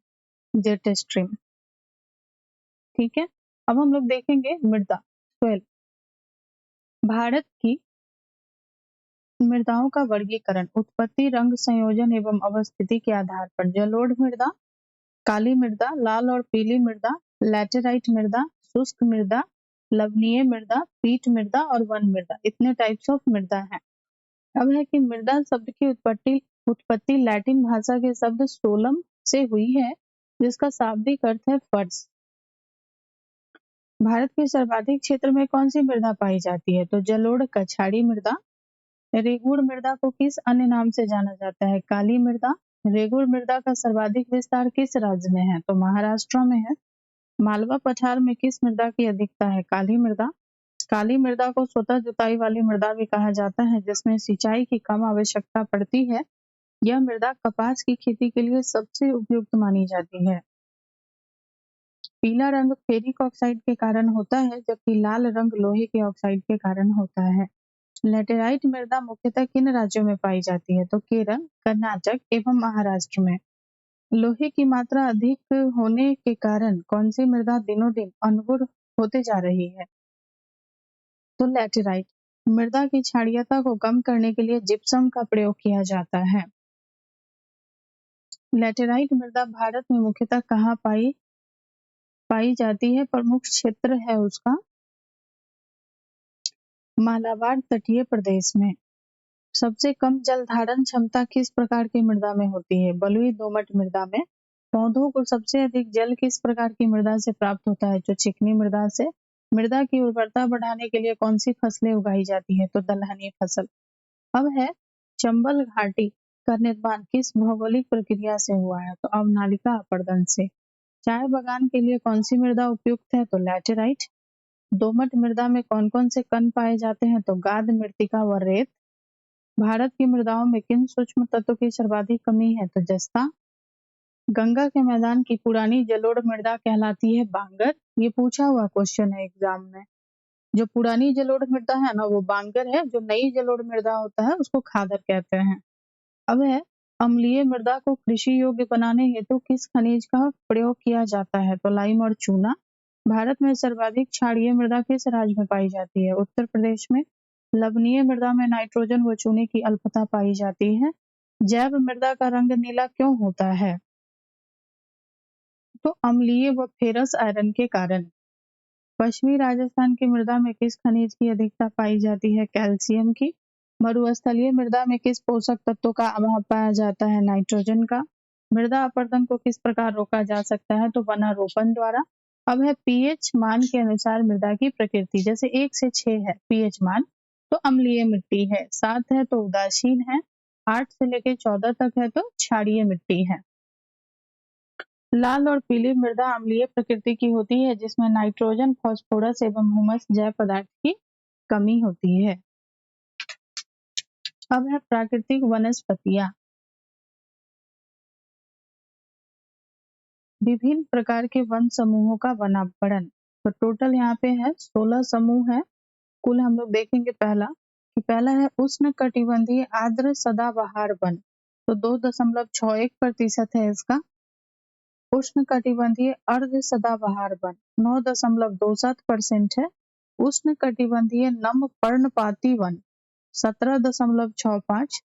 जेट स्ट्रीम। ठीक है, अब हम लोग देखेंगे मृदा सोइल। भारत की मृदाओं का वर्गीकरण उत्पत्ति, रंग संयोजन एवं अवस्थिति के आधार पर जलोढ़ मृदा, काली मृदा, लाल और पीली मृदा, लैटेराइट मृदा, शुष्क मृदा, लवणीय मृदा, पीट मृदा और वन मृदा, इतने टाइप्स ऑफ मृदा हैं। अब है कि मृदा शब्द की उत्पत्ति लैटिन भाषा के शब्द सोलम से हुई है, जिसका शाब्दिक अर्थ है फर्श। भारत के सर्वाधिक क्षेत्र में कौन सी मृदा पाई जाती है? तो जलोढ़ कछाड़ी मृदा। रेगुड़ मृदा को किस अन्य नाम से जाना जाता है? काली मृदा। रेगुड़ मृदा का सर्वाधिक विस्तार किस राज्य में है? तो महाराष्ट्र में है। मालवा पठार में किस मृदा की अधिकता है? काली मृदा। काली मृदा को स्वतः जुताई वाली मृदा भी कहा जाता है, जिसमें सिंचाई की कम आवश्यकता पड़ती है। यह मृदा कपास की खेती के लिए सबसे उपयुक्त मानी जाती है। पीला रंग फेरिक ऑक्साइड के कारण होता है, जबकि लाल रंग लोहे के ऑक्साइड के कारण होता है। लैटेराइट मृदा मुख्यतः किन राज्यों में पाई जाती है? तो केरल, कर्नाटक एवं महाराष्ट्र में। लोहे की मात्रा अधिक होने के कारण कौन सी मृदा दिनों दिन अनगुर होते जा रही है? तो लैटेराइट। मृदा की क्षारीयता को कम करने के लिए जिप्सम का प्रयोग किया जाता है। लैटेराइट मृदा भारत में मुख्यतः कहाँ पाई जाती है? प्रमुख क्षेत्र है उसका मालाबार तटीय प्रदेश में। सबसे कम जल धारण क्षमता किस प्रकार की मृदा में होती है? बलुई दोमट मृदा में। पौधों को सबसे अधिक जल किस प्रकार की मृदा से प्राप्त होता है? जो चिकनी मृदा से। मृदा की उर्वरता बढ़ाने के लिए कौन सी फसलें उगाई जाती है? तो दलहनी फसल। अब है चंबल घाटी का निर्माण किस भौगोलिक प्रक्रिया से हुआ है? तो अवनालिका अपर्दन से। चाय बागान के लिए कौन सी मृदा उपयुक्त है? तो लैटेराइट। दोमट मृदा में कौन कौन से कण पाए जाते हैं? तो गाद, मृत्तिका व रेत। भारत की मृदाओं में किन सूक्ष्म तत्वों की सर्वाधिक कमी है? तो जस्ता। गंगा के मैदान की पुरानी जलोढ़ मृदा कहलाती है बांगर। ये पूछा हुआ क्वेश्चन है एग्जाम में। जो पुरानी जलोढ़ मृदा है ना, वो बांगर है। जो नई जलोढ़ मृदा होता है उसको खादर कहते हैं। अब है अम्लीय मृदा को कृषि योग्य बनाने हेतु किस खनिज का प्रयोग किया जाता है? तो लाइम और चूना। भारत में सर्वाधिक क्षारीय मृदा किस राज्य में पाई जाती है? उत्तर प्रदेश में। लवणीय मृदा में नाइट्रोजन व चूने की अल्पता पाई जाती है। जैव मृदा का रंग नीला क्यों होता है? तो अम्लीय व फेरस आयरन के कारण। पश्चिमी राजस्थान की मृदा में किस खनिज की अधिकता पाई जाती है? कैल्शियम की। मरुस्थलीय मृदा में किस पोषक तत्व का अभाव पाया जाता है? नाइट्रोजन का। मृदा अपरदन को किस प्रकार रोका जा सकता है? तो वनारोपण द्वारा। अब है पीएच मान के अनुसार मृदा की प्रकृति। जैसे 1 से 6 है पीएच मान, तो अम्लीय मिट्टी है। 7 है तो उदासीन है, 8 से लेके 14 तक है तो क्षारीय मिट्टी है। लाल और पीली मृदा अम्लीय प्रकृति की होती है, जिसमें नाइट्रोजन, फास्फोरस एवं ह्यूमस जैव पदार्थ की कमी होती है। अब है प्राकृतिक वनस्पतियां। विभिन्न प्रकार के वन समूहों का वनावरण। तो टोटल यहाँ पे है 16 समूह है। कुल हम लोग देखेंगे पहला है उष्ण कटिबंधीय आर्द्र सदाबहार वन, तो 2.61% है इसका। उष्ण कटिबंधीय अर्ध सदाबहार वन 9.27% है। उष्ण कटिबंधीय नम पर्णपाती वन 17.65,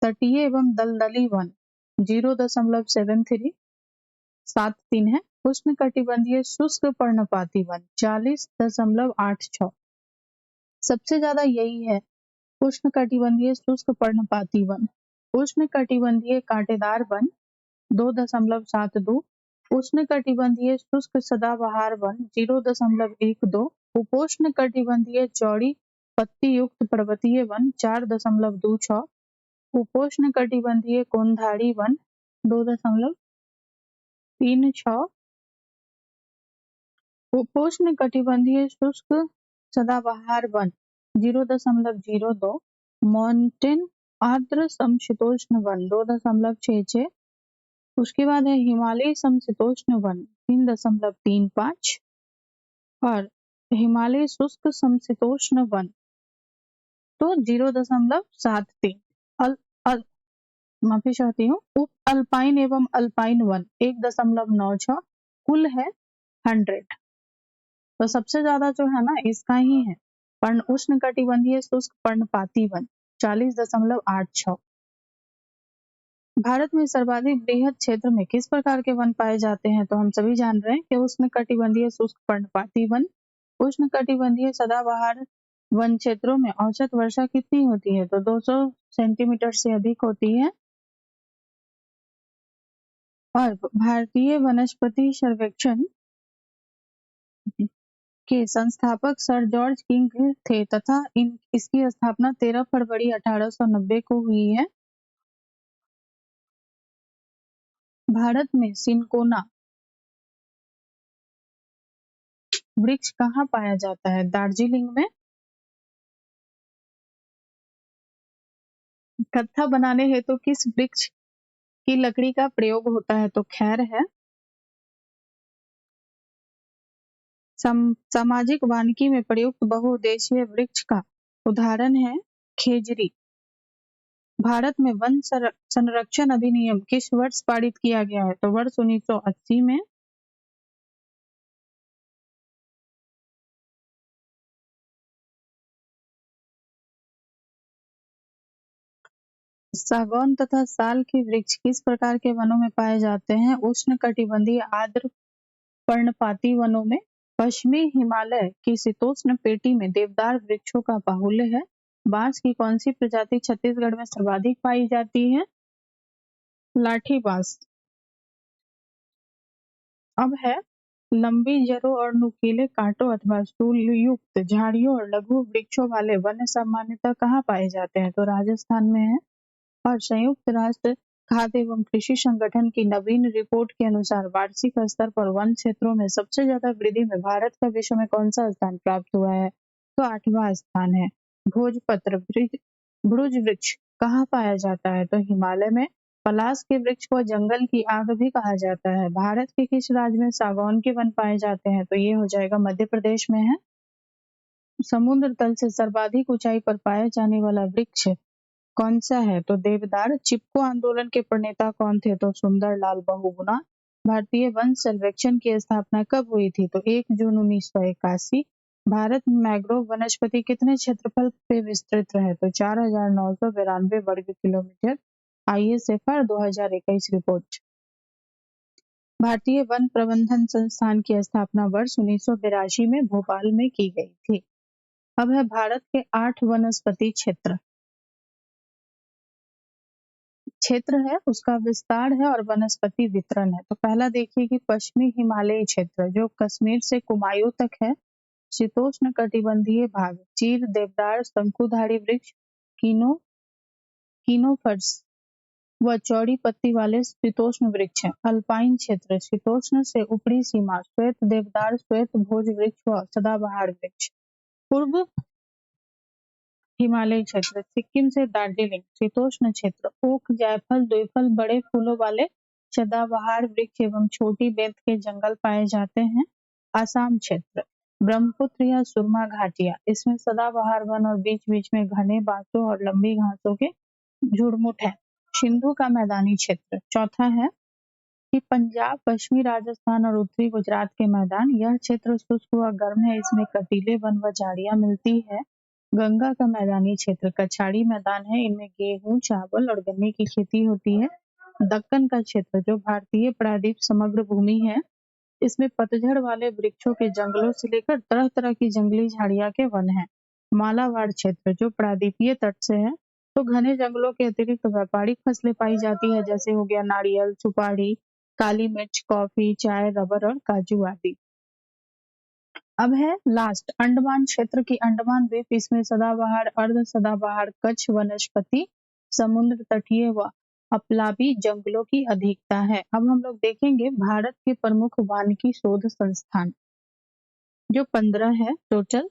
तटीय एवं दलदली वन 0.73 है। उष्ण कटिबंधीय शुष्क पर्णपाती वन 40.86। सबसे ज्यादा यही है उष्ण कटिबंधीय शुष्क पर्णपाती वन। उष्ण कटिबंधीय कांटेदार वन 2.72, उष्ण कटिबंधीय शुष्क सदाबहार वन 0.12, उपोष्ण कटिबंधीय चौड़ी पत्ती युक्त पर्वतीय वन 4.26, उपोष्ण कटिबंधीय कोनधारी वन 2.36, उपोष्ण कटिबंधीय शुष्क सदाबहार वन 0.02, माउंटेन आर्द्र समशीतोष्ण वन 2.66, उसके बाद है हिमालयी समशीतोष्ण वन 3.35 और हिमालयी शुष्क समशीतोष्ण वन तो 0.73। अल, अल, माफी चाहती हूँ, उप अल्पाइन एवं अल्पाइन वन 1.96, कुल है 100। तो सबसे ज्यादा जो है ना इसका ही है पर्ण उष्ण कटिबंधीय शुष्क पर्णपाती वन 40.86। भारत में सर्वाधिक बृहद क्षेत्र में किस प्रकार के वन पाए जाते हैं? तो हम सभी जान रहे हैं कि उष्ण कटिबंधीय शुष्क पर्णपाती वन। उष्ण कटिबंधीय सदाबहार वन क्षेत्रों में औसत वर्षा कितनी होती है? तो 200 सेंटीमीटर से अधिक होती है। और भारतीय वनस्पति सर्वेक्षण के संस्थापक सर जॉर्ज किंग थे तथा इसकी स्थापना 13 फरवरी 1890 को हुई है। भारत में सिनकोना वृक्ष कहाँ पाया जाता है? दार्जिलिंग में। कत्था बनाने हेतु किस वृक्ष की लकड़ी का प्रयोग होता है? तो खैर है। सामाजिक वानिकी में प्रयुक्त बहुउद्देशीय वृक्ष का उदाहरण है खेजरी। भारत में वन संरक्षण अधिनियम किस वर्ष पारित किया गया है? तो वर्ष 1980 में। सागौन तथा साल के वृक्ष किस प्रकार के वनों में पाए जाते हैं? उष्ण कटिबंधीय आर्द्र पर्णपाती वनों में। पश्चिमी हिमालय की शीतोष्ण पेटी में देवदार वृक्षों का बाहुल्य है। बांस की कौन सी प्रजाति छत्तीसगढ़ में सर्वाधिक पाई जाती है? लाठी बांस। अब है लंबी जड़ों और नुकीले कांटों अथवा स्थूल युक्त झाड़ियों और लघु वृक्षों वाले वन सामान्यतः कहाँ पाए जाते हैं? तो राजस्थान में है। और संयुक्त राष्ट्र खाद्य एवं कृषि संगठन की नवीन रिपोर्ट के अनुसार वार्षिक स्तर पर वन क्षेत्रों में सबसे ज्यादा वृद्धि में भारत का विश्व में कौन सा स्थान प्राप्त हुआ है? तो 8वां स्थान है। भोजपत्र भुज वृक्ष कहाँ पाया जाता है? तो हिमालय में। पलाश के वृक्ष को जंगल की आग भी कहा जाता है। भारत के किस राज्य में सागौन के वन पाए जाते हैं? तो ये हो जाएगा मध्य प्रदेश में है। समुद्र तल से सर्वाधिक ऊंचाई पर पाया जाने वाला वृक्ष कौन सा है? तो देवदार। चिपको आंदोलन के प्रणेता कौन थे? तो सुंदरलाल बहुगुणा। भारतीय वन सर्वेक्षण की स्थापना कब हुई थी? तो 1 जून 1981। भारत में मैंग्रोव वनस्पति कितने क्षेत्रफल पे विस्तृत है? तो 4,992 वर्ग किलोमीटर। ISFR 2021 report. भारतीय वन प्रबंधन संस्थान की स्थापना वर्ष 1982 में भोपाल में की गई थी। अब है भारत के 8 वनस्पति क्षेत्र है, उसका विस्तार है और वनस्पति वितरण है। तो पहला देखिए कि पश्चिमी हिमालयी क्षेत्र जो कश्मीर से कुमायूं तक है। शीतोष्ण कटिबंधीय भाग चीर, देवदार, शंकुधारी वृक्ष, किनो, किनोफर्स व चौड़ी पत्ती वाले शीतोष्ण वृक्ष हैं। अल्पाइन क्षेत्र शीतोष्ण से ऊपरी सीमा श्वेत देवदार, श्वेत भोज वृक्ष व सदाबहार वृक्ष। पूर्व हिमालयी क्षेत्र सिक्किम से दार्जिलिंग शीतोष्ण क्षेत्र ओक, जायफल, द्विफल, बड़े फूलों वाले सदाबहार वृक्ष एवं छोटी बेंत के जंगल पाए जाते हैं। आसाम क्षेत्र ब्रह्मपुत्र या सुरमा घाटियां, इसमें सदाबहार वन और बीच बीच में घने बांसों और लंबी घासों के झुरमुट है। सिंधु का मैदानी क्षेत्र। चौथा है कि पंजाब, पश्चिमी राजस्थान और उत्तरी गुजरात के मैदान, यह क्षेत्र शुष्क व गर्म है, इसमें कटीले वन व झाड़ियां मिलती है। गंगा का मैदानी क्षेत्र कछाड़ी मैदान है, इनमें गेहूं, चावल और गन्ने की खेती होती है। दक्कन का क्षेत्र जो भारतीय प्रायद्वीप समग्र भूमि है, इसमें पतझड़ वाले वृक्षों के जंगलों से लेकर तरह तरह की जंगली झाड़ियां के वन हैं। मालाबार क्षेत्र जो प्रायद्वीपीय तट से है, तो घने जंगलों के अतिरिक्त व्यापारिक फसलें पाई जाती है, जैसे हो गया नारियल, सुपारी, काली मिर्च, कॉफी, चाय, रबर और काजू आदि। अब है लास्ट अंडमान क्षेत्र की अंडमान द्वीप, इसमें सदाबहार, अर्ध सदाबहार, कच्छ वनस्पति, समुद्र तटीय व अपलाबी जंगलों की अधिकता है। अब हम लोग देखेंगे भारत के प्रमुख वानिकी शोध संस्थान, जो 15 है टोटल।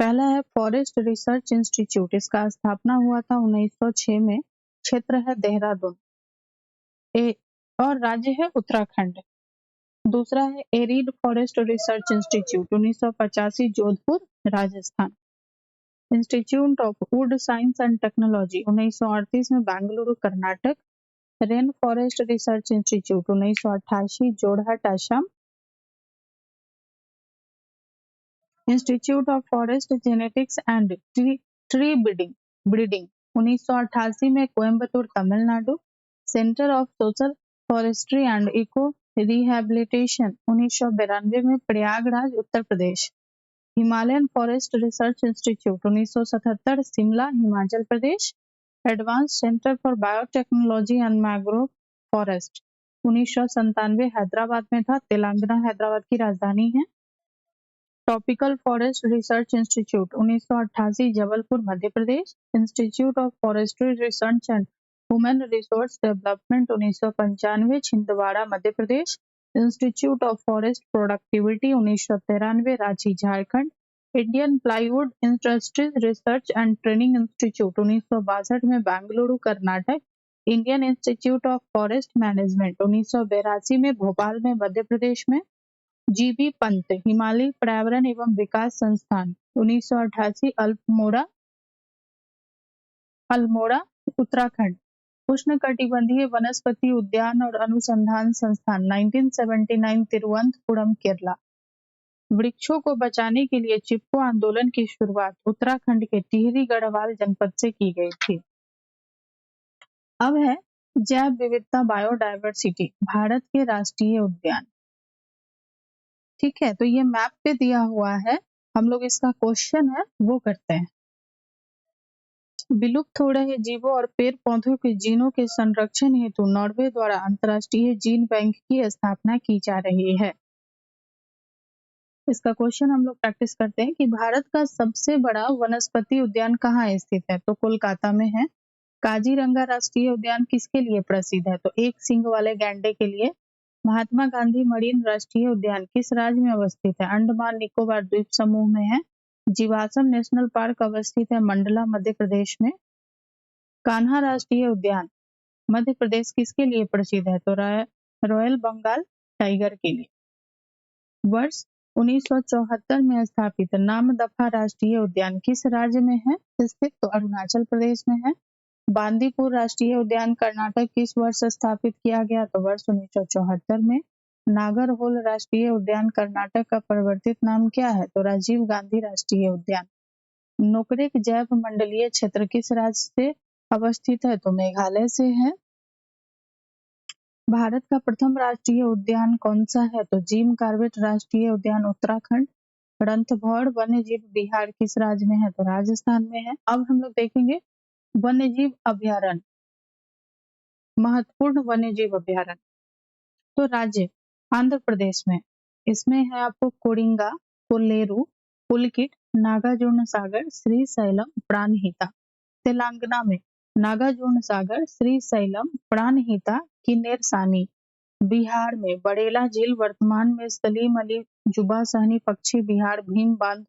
पहला है फॉरेस्ट रिसर्च इंस्टीट्यूट, इसका स्थापना हुआ था 1906 में। क्षेत्र है देहरादून और राज्य है उत्तराखंड। दूसरा है arid forest research institute 1985 Jodhpur Rajasthan. Institute of wood science and technology 1938 में Bengaluru Karnataka. Rain forest research institute 1988 Jorhat Assam. Institute of forest genetics and tree breeding 1988 में Coimbatore Tamil Nadu. Centre of social forestry and eco rehabilitation 1992 में Prayagraj Uttar Pradesh. Himalayan forest research institute 1977 Shimla Himachal Pradesh. Advance centre for biotechnology and mangrove forest 1997 Hyderabad में था, तेलंगाना हैदराबाद की राजधानी है। Tropical forest research institute 1988 Jabalpur Madhya Pradesh. Institute of forestry research and human resource development 1995 Chhindwara Madhya Pradesh. Institute of forest productivity 1993 Ranchi Jharkhand. Indian plywood industries research and training institute 1962 में Bengaluru Karnataka. Indian institute of forest management 1982 में भोपाल में मध्य प्रदेश में। GB Pant Himalaya पर्यावरण एवं विकास संस्थान 1988 अल्मोड़ा उत्तराखंड। उष्णकटिबंधीय वनस्पति उद्यान और अनुसंधान संस्थान 1979 तिरुवनंतपुरम केरला। वृक्षों को बचाने के लिए चिपको आंदोलन की शुरुआत उत्तराखंड के टिहरी गढ़वाल जनपद से की गई थी। अब है जैव विविधता बायोडायवर्सिटी, भारत के राष्ट्रीय उद्यान। ठीक है, तो ये मैप पे दिया हुआ है, हम लोग इसका क्वेश्चन है वो करते हैं। विलुप्त हो रहे जीवों और पेड़ पौधों के जीनों के संरक्षण हेतु नॉर्वे द्वारा अंतर्राष्ट्रीय जीन बैंक की स्थापना की जा रही है। इसका क्वेश्चन हम लोग प्रैक्टिस करते हैं कि भारत का सबसे बड़ा वनस्पति उद्यान कहाँ स्थित है, तो कोलकाता में है। काजीरंगा राष्ट्रीय उद्यान किसके लिए प्रसिद्ध है, तो एक सींग वाले गैंडे के लिए। महात्मा गांधी मरीन राष्ट्रीय उद्यान किस राज्य में अवस्थित है, अंडमान निकोबार द्वीप समूह में है। जीवाश्म नेशनल पार्क अवस्थित है मंडला मध्य प्रदेश में। कान्हा राष्ट्रीय उद्यान मध्य प्रदेश किसके लिए प्रसिद्ध है, तो रॉयल बंगाल टाइगर के लिए। वर्ष 1974 में स्थापित नामदफा राष्ट्रीय उद्यान किस राज्य में है स्थित, तो अरुणाचल प्रदेश में है। बांदीपुर राष्ट्रीय उद्यान कर्नाटक किस वर्ष स्थापित किया गया, तो वर्ष 1974 में। नागरहोल राष्ट्रीय उद्यान कर्नाटक का परिवर्तित नाम क्या है, तो राजीव गांधी राष्ट्रीय उद्यान। नोकरेक जैव मंडलीय क्षेत्र किस राज्य से अवस्थित है, तो मेघालय से है। भारत का प्रथम राष्ट्रीय उद्यान कौन सा है, तो जिम कॉर्बेट राष्ट्रीय उद्यान उत्तराखंड। रणथंभौर वन्य जीव विहार किस राज्य में है, तो राजस्थान में है। अब हम लोग देखेंगे वन्य जीव अभ्यारण्य, महत्वपूर्ण वन्य जीव अभ्यारण्य। तो राज्य आंध्र प्रदेश में, इसमें है आपको कोडिंगा, कोल्लेरू, पुलकिट, नागार्जुन सागर, श्रीशैलम, प्राणहिता। तेलंगाना में नागार्जुन सागर, श्रीशैलम, प्राणहिता, किन्नरसानी। बिहार में बड़ेला झील, वर्तमान में सलीम अली जुबा सहनी पक्षी विहार, भीम बांध,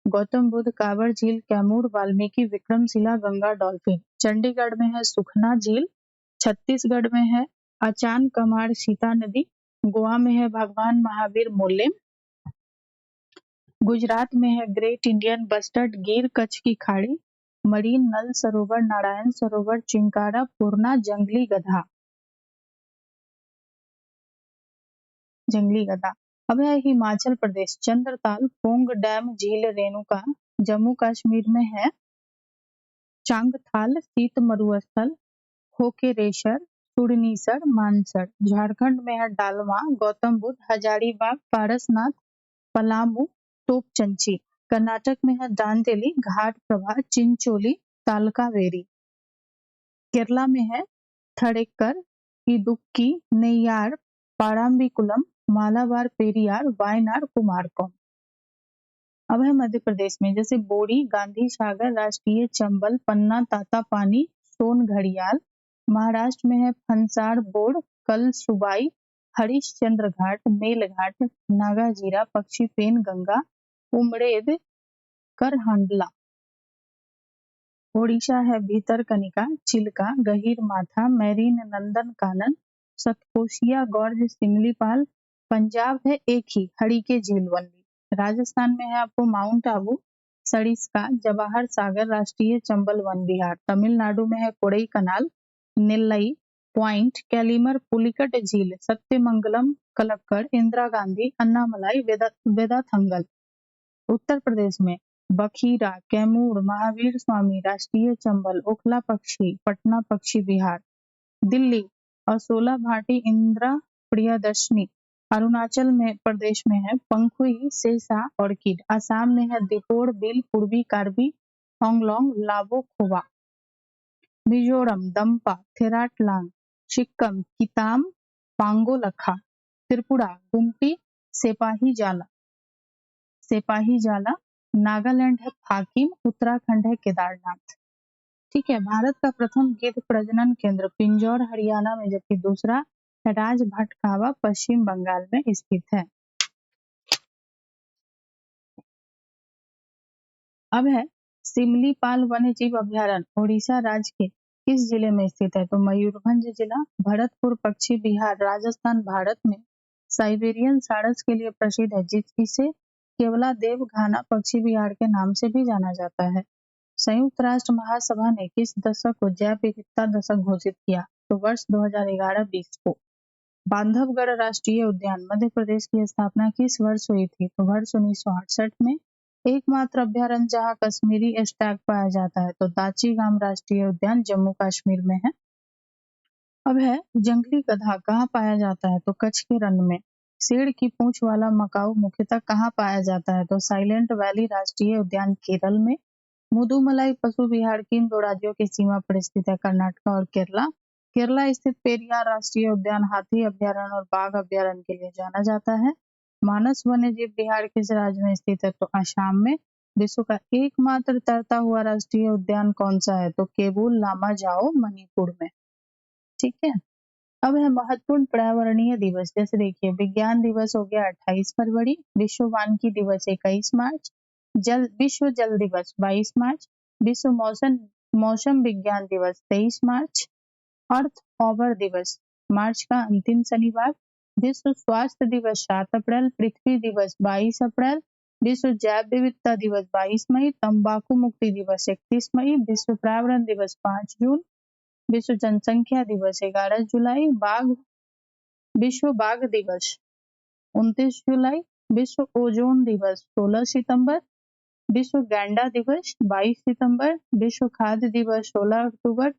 गौतम बुद्ध कांवर झील, कैमूर, वाल्मीकि विक्रमशिला, गंगा डॉल्फिन। चंडीगढ़ में है सुखना झील, छत्तीसगढ़ में है अचान कमार सीता नदी, गोवा में है भगवान महावीर मोल्लेम, गुजरात में है ग्रेट इंडियन बस्टर्ड गिर, कच्छ की खाड़ी, मरीन नल सरोवर, नारायण सरोवर, चिंकारा, पूर्णा, जंगली गधा। अब है हिमाचल प्रदेश, चंद्रताल, पोंग डैम, झील रेणुका। जम्मू कश्मीर में है चांगथाल, शीत मरुस्थल, होकेरेशर, सुरनीसर, मानसर। झारखंड में है डालमा, गौतम बुद्ध, हजारीबाग, पारसनाथ, पलामू, तोपचंची। कर्नाटक में है दांतेली, घाट प्रभा, चिंचोली, तालकावेरी। केरला में है थडेक्कर, इदुक्की, नेय्यार, पाराम्बिकुलम, मालाबार पेरियार, वायनाड, कुमारकोम। अब है मध्य प्रदेश में, जैसे बोरी, गांधी सागर, राष्ट्रीय चंबल, पन्ना, तातापानी, सोन घड़ियाल। महाराष्ट्र में है फंसार बोर्ड, कल सुबाई, हरिश्चंद्र घाट, मेलघाट, नागाजीरा, पक्षी पेन गंगा, उमरेद, करहांडला। ओडिशा है भीतरकनिका, चिल्का, गहीर माथा, मैरीन नंदन कानन, सतकोशिया, गौर्ज, सिमलीपाल। पंजाब है एक ही, हड़ीके झील वनवी। राजस्थान में है आपको माउंट आबू, सरिस्का, जवाहर सागर, राष्ट्रीय चंबल वन विहार। तमिलनाडु में है कोड़ई कनाल, नेल्लई पॉइंट, कैलीमर, पुलिकट झील, सत्यमंगलम, कलक्कड़, इंदिरा गांधी, अन्नामलाई, वेदाथंगल। उत्तर प्रदेश में बखीरा, कैमूर, महावीर स्वामी, राष्ट्रीय चंबल, ओखला पक्षी, पटना पक्षी विहार। दिल्ली असोला भाटी, इंदिरा प्रियदर्शनी। अरुणाचल में प्रदेश में है पंखुई, सेसा, ऑर्किड। असम में है दिपोर, बिल, पूर्वी कार्बी, होंगलोंग, लाबो, खोवा। मिजोरम दम्पा, थेराटलांग, सिक्किम किताम, पांगोलखा। त्रिपुरा गुमटी, सेपाही जाला। नागालैंड है थाकिम, उत्तराखंड है केदारनाथ। ठीक है, भारत का प्रथम गिद्ध प्रजनन केंद्र पिंजौर हरियाणा में, जबकि दूसरा राजभटखावा पश्चिम बंगाल में स्थित है। अब है सिमलीपाल वन्य जीव अभयारण्य ओडिशा राज्य के किस जिले में स्थित है? तो मयूरभंज जिला। भरतपुर पक्षी विहार राजस्थान भारत में साइबेरियन सारस के लिए प्रसिद्ध है, जिसे केवलादेव घाना पक्षी विहार के नाम से भी जाना जाता है। संयुक्त राष्ट्र महासभा ने किस दशक को जैव विविधता दशक घोषित किया? तो वर्ष 2011-20 को। बांधवगढ़ राष्ट्रीय उद्यान मध्य प्रदेश की स्थापना किस वर्ष हुई थी? तो वर्ष 1968 में। एकमात्र अभयारण्य जहां कश्मीरी स्टैग पाया जाता है, तो दाची-गाम राष्ट्रीय उद्यान जम्मू कश्मीर में है। अब है जंगली गधा कहाँ पाया जाता है? तो कच्छ के रण में। शेर की पूंछ वाला मकाऊ मुख्यतः कहाँ पाया जाता है? तो साइलेंट वैली राष्ट्रीय उद्यान केरल में। मुदुमलाई पशु विहार किन दो राज्यों की सीमा पर स्थित है? कर्नाटक और केरला। केरला स्थित पेरियार राष्ट्रीय उद्यान हाथी अभयारण्य और बाघ अभयारण्य के लिए जाना जाता है। मानस वन्यजीव विहार किस राज्य में स्थित है? तो असम में। विश्व का एकमात्र तैरता हुआ राष्ट्रीय उद्यान कौन सा है? तो केबुल लामा जाओ मणिपुर में। ठीक है, अब है महत्वपूर्ण पर्यावरणीय दिवस। जैसे देखिए, विज्ञान दिवस हो गया 28 फरवरी, विश्व वानिकी दिवस 21 मार्च, विश्व जल दिवस 22 मार्च, विश्व मौसम मौसम विज्ञान दिवस 23 मार्च, अर्थ ऑवर दिवस मार्च का अंतिम शनिवार, विश्व स्वास्थ्य दिवस 7 अप्रैल, पृथ्वी दिवस 22 अप्रैल, विश्व जैव विविधता दिवस 22 मई, तंबाकू मुक्ति दिवस 31 मई, विश्व पर्यावरण दिवस 5 जून, विश्व जनसंख्या दिवस 11 जुलाई, विश्व बाघ दिवस 29 जुलाई, विश्व ओजोन दिवस 16 सितंबर, विश्व गैंडा दिवस 22 सितंबर, विश्व खाद्य दिवस 16 अक्टूबर,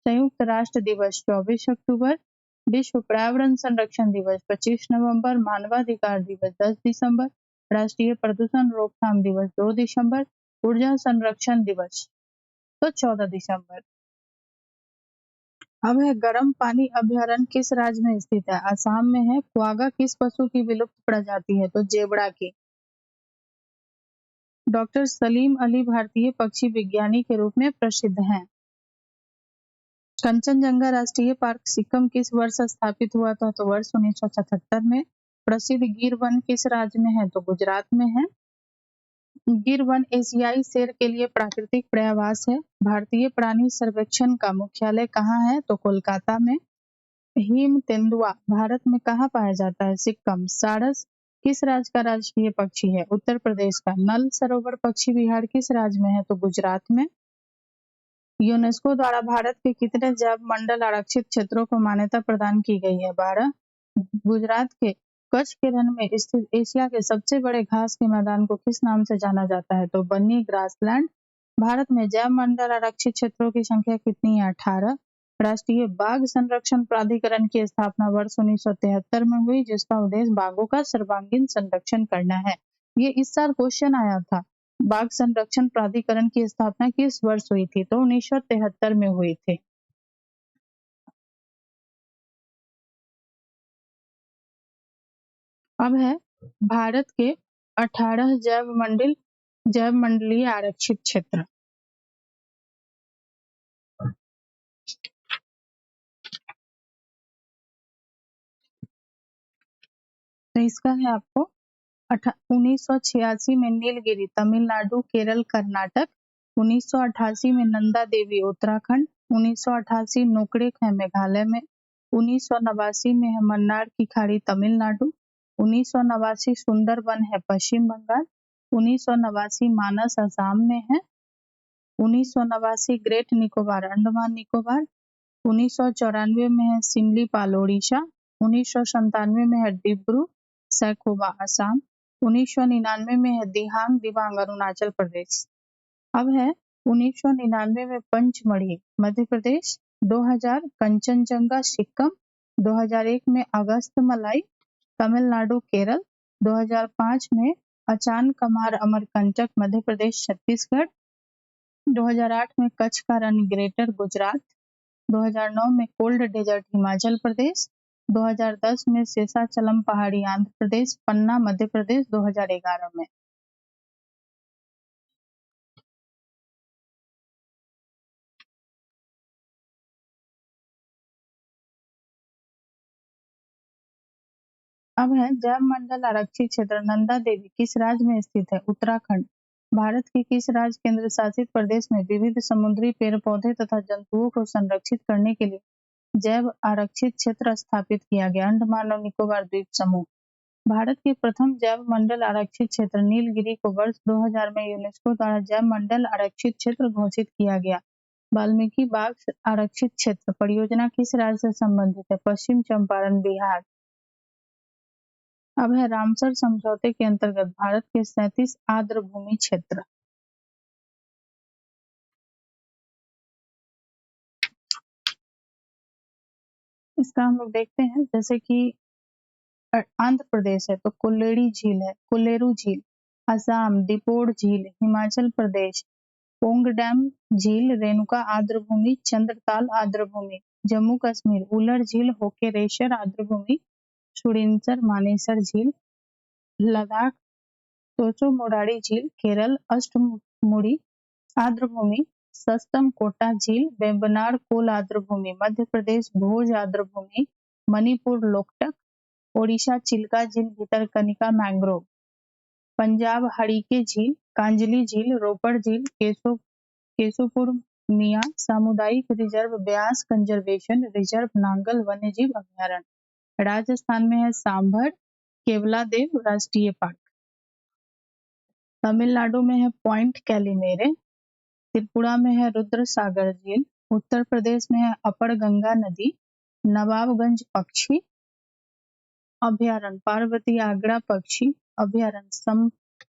संयुक्त राष्ट्र दिवस 24 अक्टूबर, विश्व पर्यावरण संरक्षण दिवस 25 नवंबर, मानवाधिकार दिवस 10 दिसंबर, राष्ट्रीय प्रदूषण रोकथाम दिवस 2 दिसंबर, ऊर्जा संरक्षण दिवस तो 14 दिसंबर। अब है गर्म पानी अभयारण्य किस राज्य में स्थित है? असम में है। क्वागा किस पशु की विलुप्त प्रजाति है? तो जेबड़ा की। डॉक्टर सलीम अली भारतीय पक्षी विज्ञानी के रूप में प्रसिद्ध हैं। कंचनजंगा राष्ट्रीय पार्क सिक्किम किस वर्ष स्थापित हुआ था? तो वर्ष 1977 में। प्रसिद्ध गिर वन किस राज्य में है? तो गुजरात में है। गिर वन एशियाई शेर के लिए प्राकृतिक पर्यावास है। भारतीय प्राणी सर्वेक्षण का मुख्यालय कहाँ है? तो कोलकाता में। हिम तेंदुआ भारत में कहाँ पाया जाता है? सिक्किम। सारस किस राज्य का राष्ट्रीय पक्षी है? उत्तर प्रदेश का। नल सरोवर पक्षी विहार किस राज्य में है? तो गुजरात में। यूनेस्को द्वारा भारत के कितने जैव मंडल आरक्षित क्षेत्रों को मान्यता प्रदान की गई है? 12। गुजरात के कच्छ के रण में स्थित एशिया के सबसे बड़े घास के मैदान को किस नाम से जाना जाता है? तो बन्नी ग्रासलैंड। भारत में जैव मंडल आरक्षित क्षेत्रों की संख्या कितनी है? 18। राष्ट्रीय बाघ संरक्षण प्राधिकरण की स्थापना वर्ष 1973 में हुई, जिसका उद्देश्य बाघों का सर्वांगीण संरक्षण करना है। ये इस साल क्वेश्चन आया था। बाघ संरक्षण प्राधिकरण की स्थापना किस वर्ष हुई थी? तो 1973 में हुई थी। अब है भारत के 18 जैव मंडलीय आरक्षित क्षेत्र। तो इसका है आपको 1986 में नीलगिरी तमिलनाडु, केरल, कर्नाटक। 1988 में नंदा देवी उत्तराखंड। 1988 नोकरेक है मेघालय में। 1989 में है मन्नार की खाड़ी तमिलनाडु। 1989 सुंदरबन है पश्चिम बंगाल। 1989 मानस असम में है। 1989 ग्रेट निकोबार अंडमान निकोबार। 1994 में है सिमलीपाल ओडिशा। 1997 में है डिब्रू सैखोवा असम। 1999 में है दिहांग दिबांग अरुणाचल प्रदेश। अब है 1999 में पंचमढ़ी मध्य प्रदेश। 2000 कंचनजंगा सिक्किम। 2001 में अगस्त मलाई तमिलनाडु केरल। 2005 में अचान कमार अमरकंटक मध्य प्रदेश छत्तीसगढ़। 2008 में कच्छ का रण ग्रेटर गुजरात। 2009 में कोल्ड डेजर्ट हिमाचल प्रदेश। 2010 में शेषाचलम पहाड़ी आंध्र प्रदेश। पन्ना मध्य प्रदेश 2011 में। अब है जैव मंडल आरक्षित क्षेत्र नंदा देवी किस राज्य में स्थित है? उत्तराखंड। भारत के किस राज्य केंद्र शासित प्रदेश में विविध समुद्री पेड़ पौधे तथा जंतुओं को संरक्षित करने के लिए जैव आरक्षित क्षेत्र स्थापित किया गया? अंडमान और निकोबार द्वीप समूह। भारत के प्रथम जैव मंडल आरक्षित क्षेत्र नीलगिरी को वर्ष 2000 में यूनेस्को द्वारा जैव मंडल आरक्षित क्षेत्र घोषित किया गया। वाल्मीकि बाघ आरक्षित क्षेत्र परियोजना किस राज्य से संबंधित है? पश्चिम चंपारण बिहार। अब है रामसर समझौते के अंतर्गत भारत के 37 आर्द्र भूमि क्षेत्र। इसका हम लोग देखते हैं, जैसे कि आंध्र प्रदेश है तो कोल्लेरी झील है, कोल्लेरू झील। असम दीपोड़ झील। हिमाचल प्रदेश पोंग डैम झील, रेणुका आर्द्र भूमि, चंद्रताल आर्द्र भूमि। जम्मू कश्मीर उलर झील, होकेरेश्वर आर्द्र भूमि, सुरिनसर मानेसर झील। लद्दाख तोचो मोरारी झील, केरल अष्टमुड़ी आर्द्र भूमि, सस्तम कोटा झील, वेम्बनाड कोल आर्द्र भूमि। मध्य प्रदेश भोज आर्द्र भूमि, मणिपुर लोकटक, ओडिशा चिल्का झील भितरकनिका मैंग्रोव। पंजाब हड़ीके झील, कांजली झील, रोपड़ झील, केशोपुर मियां सामुदायिक reserve, Beas conservation reserve, Nangal वन्यजीव अभयारण्य। राजस्थान में है सांभर केवलादेव राष्ट्रीय पार्क। तमिलनाडु में है पॉइंट कैलिमेरे। त्रिपुरा में है रुद्र सागर झील। उत्तर प्रदेश में है अपर गंगा नदी। नवाबगंज पक्षी अभयारण्य, पार्वती आगरा पक्षी अभयारण्य,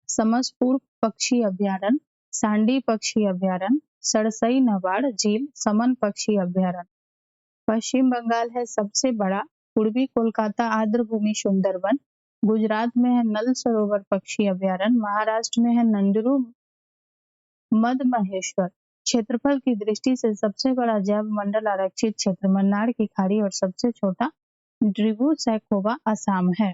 समसपुर पक्षी अभयारण्य, सांडी पक्षी अभयारण्य, सरसई नवाड़ झील, समन पक्षी अभयारण्य। पश्चिम बंगाल है सबसे बड़ा पूर्वी कोलकाता आर्द्र भूमि सुंदरवन। गुजरात में है नल सरोवर पक्षी अभयारण्य। महाराष्ट्र में है नंदुरु मद महेश्वर। क्षेत्रफल की दृष्टि से सबसे बड़ा जैव मंडल आरक्षित क्षेत्र मन्नार की खाड़ी और सबसे छोटा ड्रिबू सैखोवा असम है।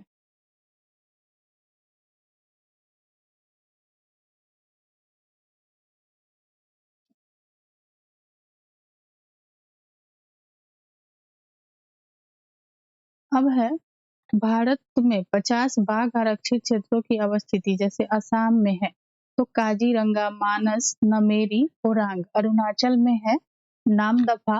अब है भारत में 50 बाघ आरक्षित क्षेत्रों की अवस्थिति, जैसे असम में है तो काजीरंगा, मानस, नमेरी, ओरांग। अरुणाचल में है नामदफा,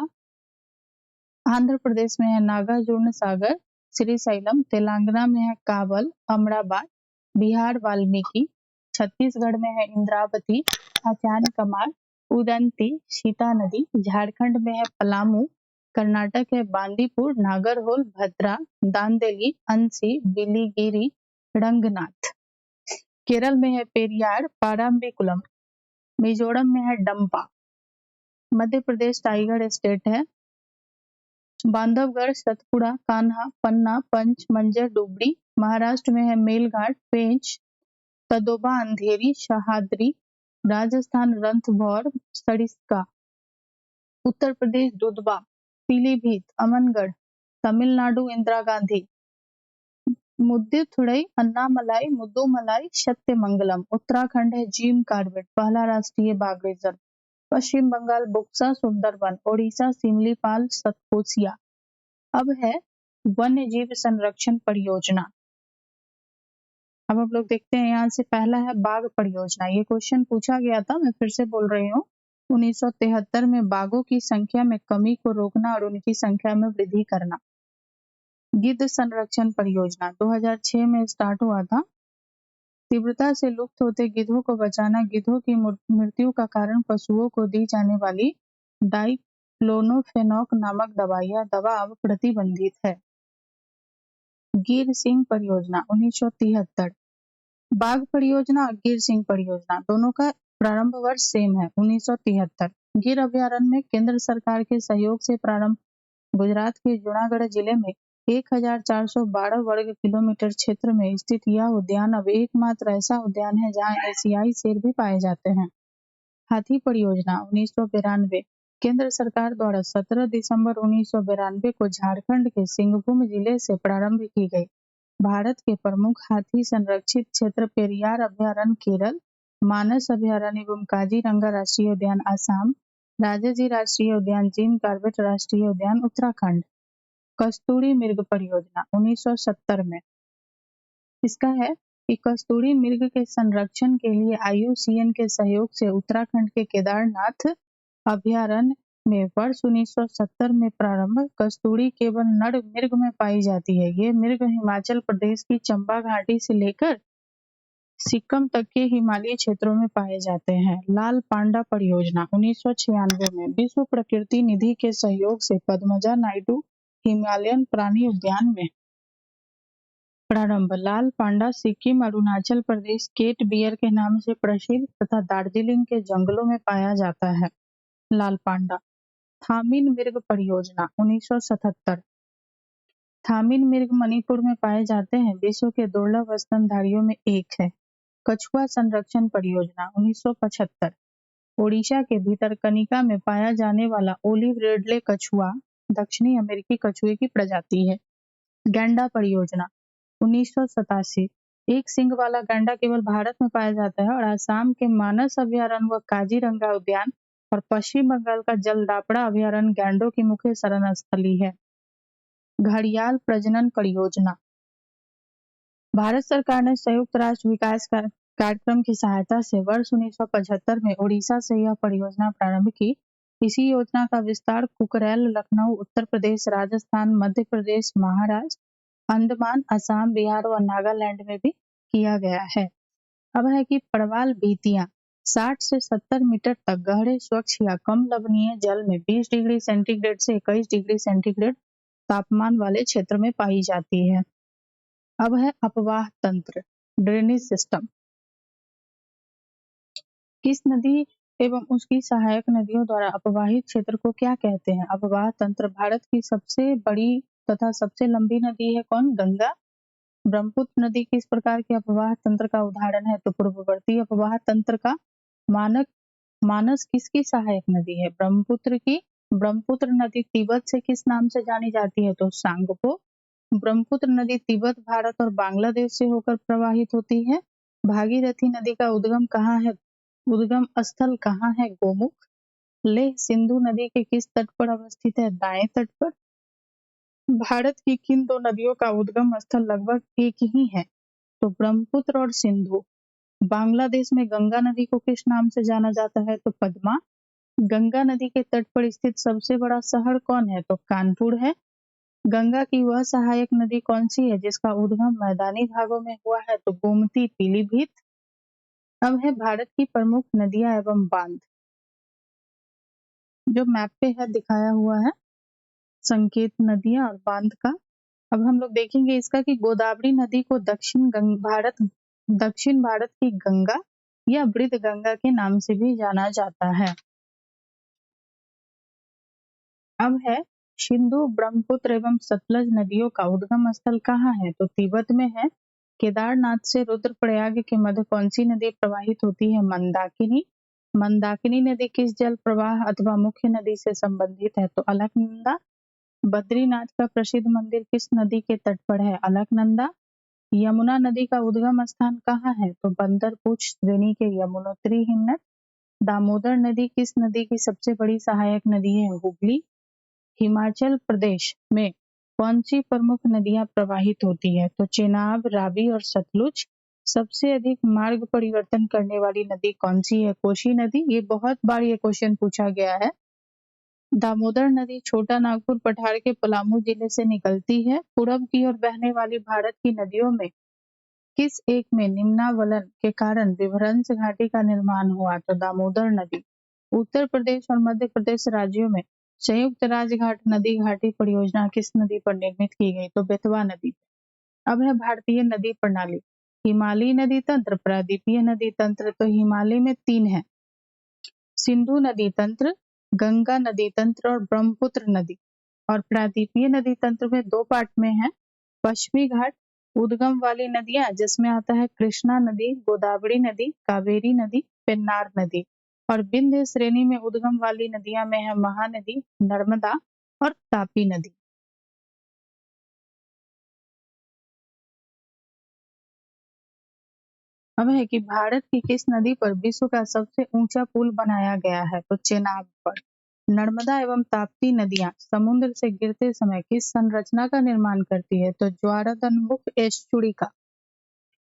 आंध्र प्रदेश में है नागार्जुन सागर, श्रीशैलम, तेलंगाना में है काबल, अमराबाद, बिहार वाल्मीकि, छत्तीसगढ़ में है इंद्रावती, आचार्य कमार, उदंती, सीता नदी, झारखंड में है पलामू, कर्नाटक है बांदीपुर, नागरहोल, भद्रा, दांदेली, अंसी, बिलीगिरी, रंगनाथ। केरल में है पेरियार, पाराम्बिकुलम, मिजोरम में है डंपा, मध्य प्रदेश टाइगर स्टेट है, बांधवगढ़, सतपुड़ा, कान्हा, पन्ना, पंच, मंजर, डुबरी। महाराष्ट्र में है मेलघाट, पेंच, तदोबा, अंधेरी, शहाद्री। राजस्थान रणथंभौर, सरिस्का। उत्तर प्रदेश दुधवा, पीलीभीत, अमनगढ़। तमिलनाडु इंदिरा गांधी, मुद्दुथुरई, अन्नामलाई, मुद्दुमलाई, सत्यमंगलम। उत्तराखंड है जिम कार्बेट, पहला राष्ट्रीय बाघ रिजर्व। पश्चिम बंगाल बुक्सा, सुंदरवन। ओडिशा सिमलीपाल, सतकोसिया। अब है वन्य जीव संरक्षण परियोजना। अब हम लोग देखते हैं, यहाँ से पहला है बाघ परियोजना। ये क्वेश्चन पूछा गया था, मैं फिर से बोल रही हूँ। 1973 में बाघों की संख्या में कमी को रोकना और उनकी संख्या में वृद्धि करना। गिद्ध संरक्षण परियोजना 2006 में स्टार्ट हुआ था। तीव्रता से लुप्त होते गिद्धों को बचाना। गिद्धों की मृत्यु का कारण पशुओं को दी जाने वाली डाइक्लोनोफेनॉक नामक दवा, यह दवा अब प्रतिबंधित है। गिर सिंह परियोजना 1973। बाघ परियोजना और गिर सिंह परियोजना दोनों का प्रारंभ वर्ष सेम है, 1973। गिर अभयारण्य में केंद्र सरकार के सहयोग से प्रारंभ गुजरात के जूनागढ़ जिले में 1412 वर्ग किलोमीटर क्षेत्र में स्थित यह उद्यान अब एकमात्र ऐसा उद्यान है जहां एशियाई शेर भी पाए जाते हैं। हाथी परियोजना 1992। केंद्र सरकार द्वारा 17 दिसंबर 1992 को झारखंड के सिंहभूम जिले से प्रारंभ की गई। भारत के प्रमुख हाथी संरक्षित क्षेत्र पेरियार अभयारण्य केरल, मानस अभयारण्य एवं काजीरंगा राष्ट्रीय उद्यान असम, राजाजी राष्ट्रीय उद्यान, जिम कॉर्बेट राष्ट्रीय उद्यान उत्तराखंड। कस्तूरी मृग परियोजना 1970 में। इसका है कि कस्तूरी मृग के संरक्षण के लिए IUCN के सहयोग से उत्तराखंड के केदारनाथ अभयारण्य में वर्ष 1970 में प्रारंभ। कस्तूरी केवल नर मृग में पाई जाती है। ये मृग हिमाचल प्रदेश की चंबा घाटी से लेकर सिक्किम तक के हिमालयी क्षेत्रों में पाए जाते हैं। लाल पांडा परियोजना 1996 में विश्व प्रकृति निधि के सहयोग से पद्मजा नायडू हिमालयन प्राणी उद्यान में प्रारंभ। लाल पांडा सिक्किम, अरुणाचल प्रदेश केट बियर के नाम से प्रसिद्ध तथा दार्जिलिंग के जंगलों में पाया जाता है। लाल पांडा। थामिन मृग परियोजना 1977। थामिन मृग मणिपुर में पाए जाते हैं, विश्व के दुर्लभ स्तनधारियों में एक है। कछुआ संरक्षण परियोजना 1975। ओडिशा के भितरकनिका में पाया जाने वाला ओलिव रिडले कछुआ दक्षिणी अमेरिकी कछुए की प्रजाति है। गैंडा परियोजना 1987। एक सींग वाला गैंडा केवल भारत में पाया जाता है और असम के मानस अभयारण्य व काजीरंगा उद्यान और पश्चिम बंगाल का जलदापड़ा अभयारण्य गैंडों की मुख्य शरण स्थली है। घड़ियाल प्रजनन परियोजना। भारत सरकार ने संयुक्त राष्ट्र विकास कार्यक्रम की सहायता से वर्ष 1975 में ओडिशा से यह परियोजना प्रारंभ की। इसी योजना का विस्तार कुकरेल, लखनऊ, उत्तर प्रदेश, राजस्थान, मध्य प्रदेश, महाराष्ट्र, अंडमान, असम, बिहार और नागालैंड में भी किया गया है। अब है कि प्रवाल बीतियां 60 से 70 मीटर तक गहरे, स्वच्छ या कम लवणीय जल में 20 डिग्री सेंटीग्रेड से 21 डिग्री सेंटीग्रेड तापमान वाले क्षेत्र में पाई जाती है। अब है अपवाह तंत्र, ड्रेनेज सिस्टम। किस नदी एवं उसकी सहायक नदियों द्वारा अपवाहित क्षेत्र को क्या कहते हैं? अपवाह तंत्र। भारत की सबसे बड़ी तथा सबसे लंबी नदी है कौन? गंगा। ब्रह्मपुत्र नदी किस प्रकार के अपवाह तंत्र का उदाहरण है? तो पूर्ववर्ती अपवाह तंत्र का। मानस किसकी सहायक नदी है? ब्रह्मपुत्र की। ब्रह्मपुत्र नदी तिब्बत से किस नाम से जानी जाती है? तो सांगपो। ब्रह्मपुत्र नदी तिब्बत, भारत और बांग्लादेश से होकर प्रवाहित होती है। भागीरथी नदी का उद्गम कहाँ है? उद्गम स्थल कहाँ है? गोमुख। लेह सिंधु नदी के किस तट पर अवस्थित है? दाएं तट पर। भारत की किन दो नदियों का उद्गम स्थल लगभग एक ही है? तो ब्रह्मपुत्र और सिंधु। बांग्लादेश में गंगा नदी को किस नाम से जाना जाता है? तो पद्मा। गंगा नदी के तट पर स्थित सबसे बड़ा शहर कौन है? तो कानपुर है। गंगा की वह सहायक नदी कौन सी है जिसका उद्गम मैदानी भागों में हुआ है? तो गोमती, पीलीभीत। अब है भारत की प्रमुख नदियां एवं बांध, जो मैप पे है दिखाया हुआ है संकेत नदियां और बांध का। अब हम लोग देखेंगे इसका कि गोदावरी नदी को दक्षिण भारत की गंगा या वृद्ध गंगा के नाम से भी जाना जाता है। अब है सिंधु, ब्रह्मपुत्र एवं सतलज नदियों का उद्गम स्थल कहाँ है? तो तिब्बत में है। केदारनाथ से रुद्रप्रयाग के मध्य कौन सी नदी प्रवाहित होती है? मंदाकिनी। मंदाकिनी नदी किस जल प्रवाह अथवा मुख्य नदी से संबंधित है? तो अलकनंदा। बद्रीनाथ का प्रसिद्ध मंदिर किस नदी के तट पर है? अलकनंदा। यमुना नदी का उद्गम स्थान कहाँ है? तो बंदरपूछ श्रेणी के यमुनोत्री हिन्नत। दामोदर नदी किस नदी की सबसे बड़ी सहायक नदी है? हुगली। हिमाचल प्रदेश में कौन सी प्रमुख नदियां प्रवाहित होती है? तो चेनाब, रावी और सतलुज। सबसे अधिक मार्ग परिवर्तन करने वाली नदी कौन सी है? कोसी नदी। ये बहुत बार ये क्वेश्चन पूछा गया है। दामोदर नदी छोटा नागपुर पठार के पलामू जिले से निकलती है। पूरब की ओर बहने वाली भारत की नदियों में किस एक में निम्नावलन के कारण विभ्रंश घाटी का निर्माण हुआ? तो दामोदर नदी। उत्तर प्रदेश और मध्य प्रदेश राज्यों में संयुक्त राजघाट नदी घाटी परियोजना किस नदी पर निर्मित की गई? तो बेतवा नदी। अब है भारतीय नदी प्रणाली। हिमालयी नदी तंत्र, प्रायद्वीपीय नदी तंत्र। तो हिमालय में 3 है, सिंधु नदी तंत्र, गंगा नदी तंत्र और ब्रह्मपुत्र नदी। और प्रायद्वीपीय नदी तंत्र में 2 पार्ट में है। पश्चिमी घाट उद्गम वाली नदियां जिसमें आता है कृष्णा नदी, गोदावरी नदी, कावेरी नदी, पेन्नार नदी। और विंध्य श्रेणी में उद्गम वाली नदियां में है महानदी, नर्मदा और तापी नदी। अब है कि भारत की किस नदी पर विश्व का सबसे ऊंचा पुल बनाया गया है? तो चेनाब पर। नर्मदा एवं ताप्ती नदियां समुद्र से गिरते समय किस संरचना का निर्माण करती है? तो ज्वारतन्मुख एस्चुरी का।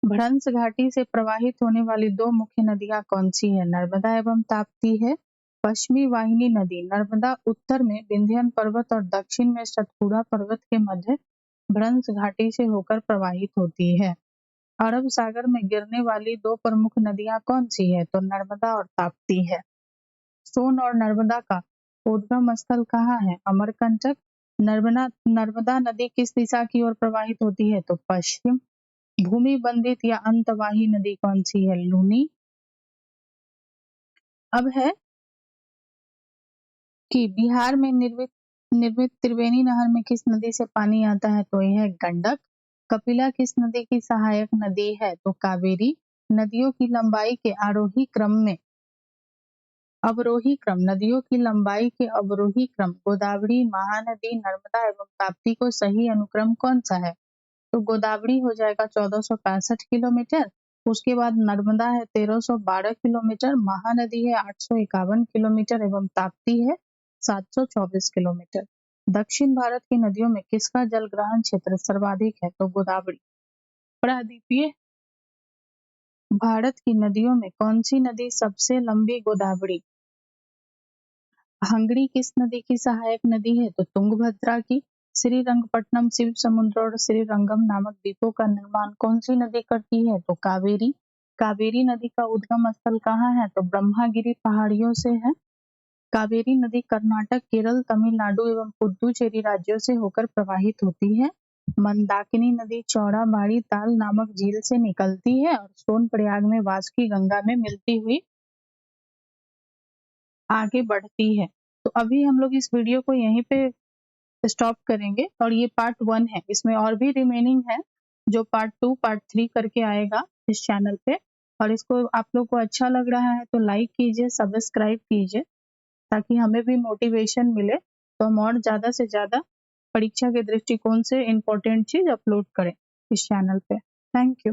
भ्रंश घाटी से प्रवाहित होने वाली 2 मुख्य नदियां कौन सी है? नर्मदा एवं ताप्ती है। पश्चिमी वाहिनी नदी नर्मदा उत्तर में विंध्य पर्वत और दक्षिण में सतपुड़ा पर्वत के मध्य भ्रंश घाटी से होकर प्रवाहित होती है। अरब सागर में गिरने वाली 2 प्रमुख नदियां कौन सी है? तो नर्मदा और ताप्ती है। सोन और नर्मदा का उद्गम स्थल कहाँ है? अमरकंटक। नर्मदा नदी किस दिशा की ओर प्रवाहित होती है? तो पश्चिम। भूमि बंधित या अंतवाही नदी कौन सी है? लूनी। अब है कि बिहार में निर्मित निर्मित त्रिवेणी नहर में किस नदी से पानी आता है? तो यह है गंडक। कपिला किस नदी की सहायक नदी है? तो कावेरी। नदियों की लंबाई के आरोही क्रम में अवरोही क्रम, नदियों की लंबाई के अवरोही क्रम गोदावरी, महानदी, नर्मदा एवं ताप्ती को सही अनुक्रम कौन सा है? तो गोदावरी हो जाएगा 1465 किलोमीटर। उसके बाद नर्मदा है 1312 किलोमीटर, महानदी है 851 किलोमीटर एवं ताप्ती है 724 किलोमीटर। दक्षिण भारत की नदियों में किसका जलग्रहण क्षेत्र सर्वाधिक है? तो गोदावरी। प्रायद्वीपीय भारत की नदियों में कौन सी नदी सबसे लंबी? गोदावरी। हंगरी किस नदी की सहायक नदी है? तो तुंगभद्रा की। श्रीरंगपट्टनम, शिव समुद्र और श्रीरंगम नामक द्वीपों का निर्माण कौन सी नदी करती है? तो कावेरी। कावेरी नदी का उद्गम स्थल कहाँ है? तो ब्रह्मागिरी पहाड़ियों से है। कावेरी नदी कर्नाटक, केरल, तमिलनाडु एवं पुडुचेरी राज्यों से होकर प्रवाहित होती है। मंदाकिनी नदी चौड़ाबाड़ी ताल नामक झील से निकलती है और सोनप्रयाग में वासुकी गंगा में मिलती हुई आगे बढ़ती है। तो अभी हम लोग इस वीडियो को यहीं पे स्टॉप करेंगे और ये पार्ट 1 है, इसमें और भी रिमेनिंग है जो पार्ट 2 पार्ट 3 करके आएगा इस चैनल पे। और इसको आप लोग को अच्छा लग रहा है तो लाइक कीजिए, सब्सक्राइब कीजिए ताकि हमें भी मोटिवेशन मिले तो हम और ज्यादा से ज्यादा परीक्षा के दृष्टिकोण से इम्पोर्टेंट चीज अपलोड करें इस चैनल पे। Thank you.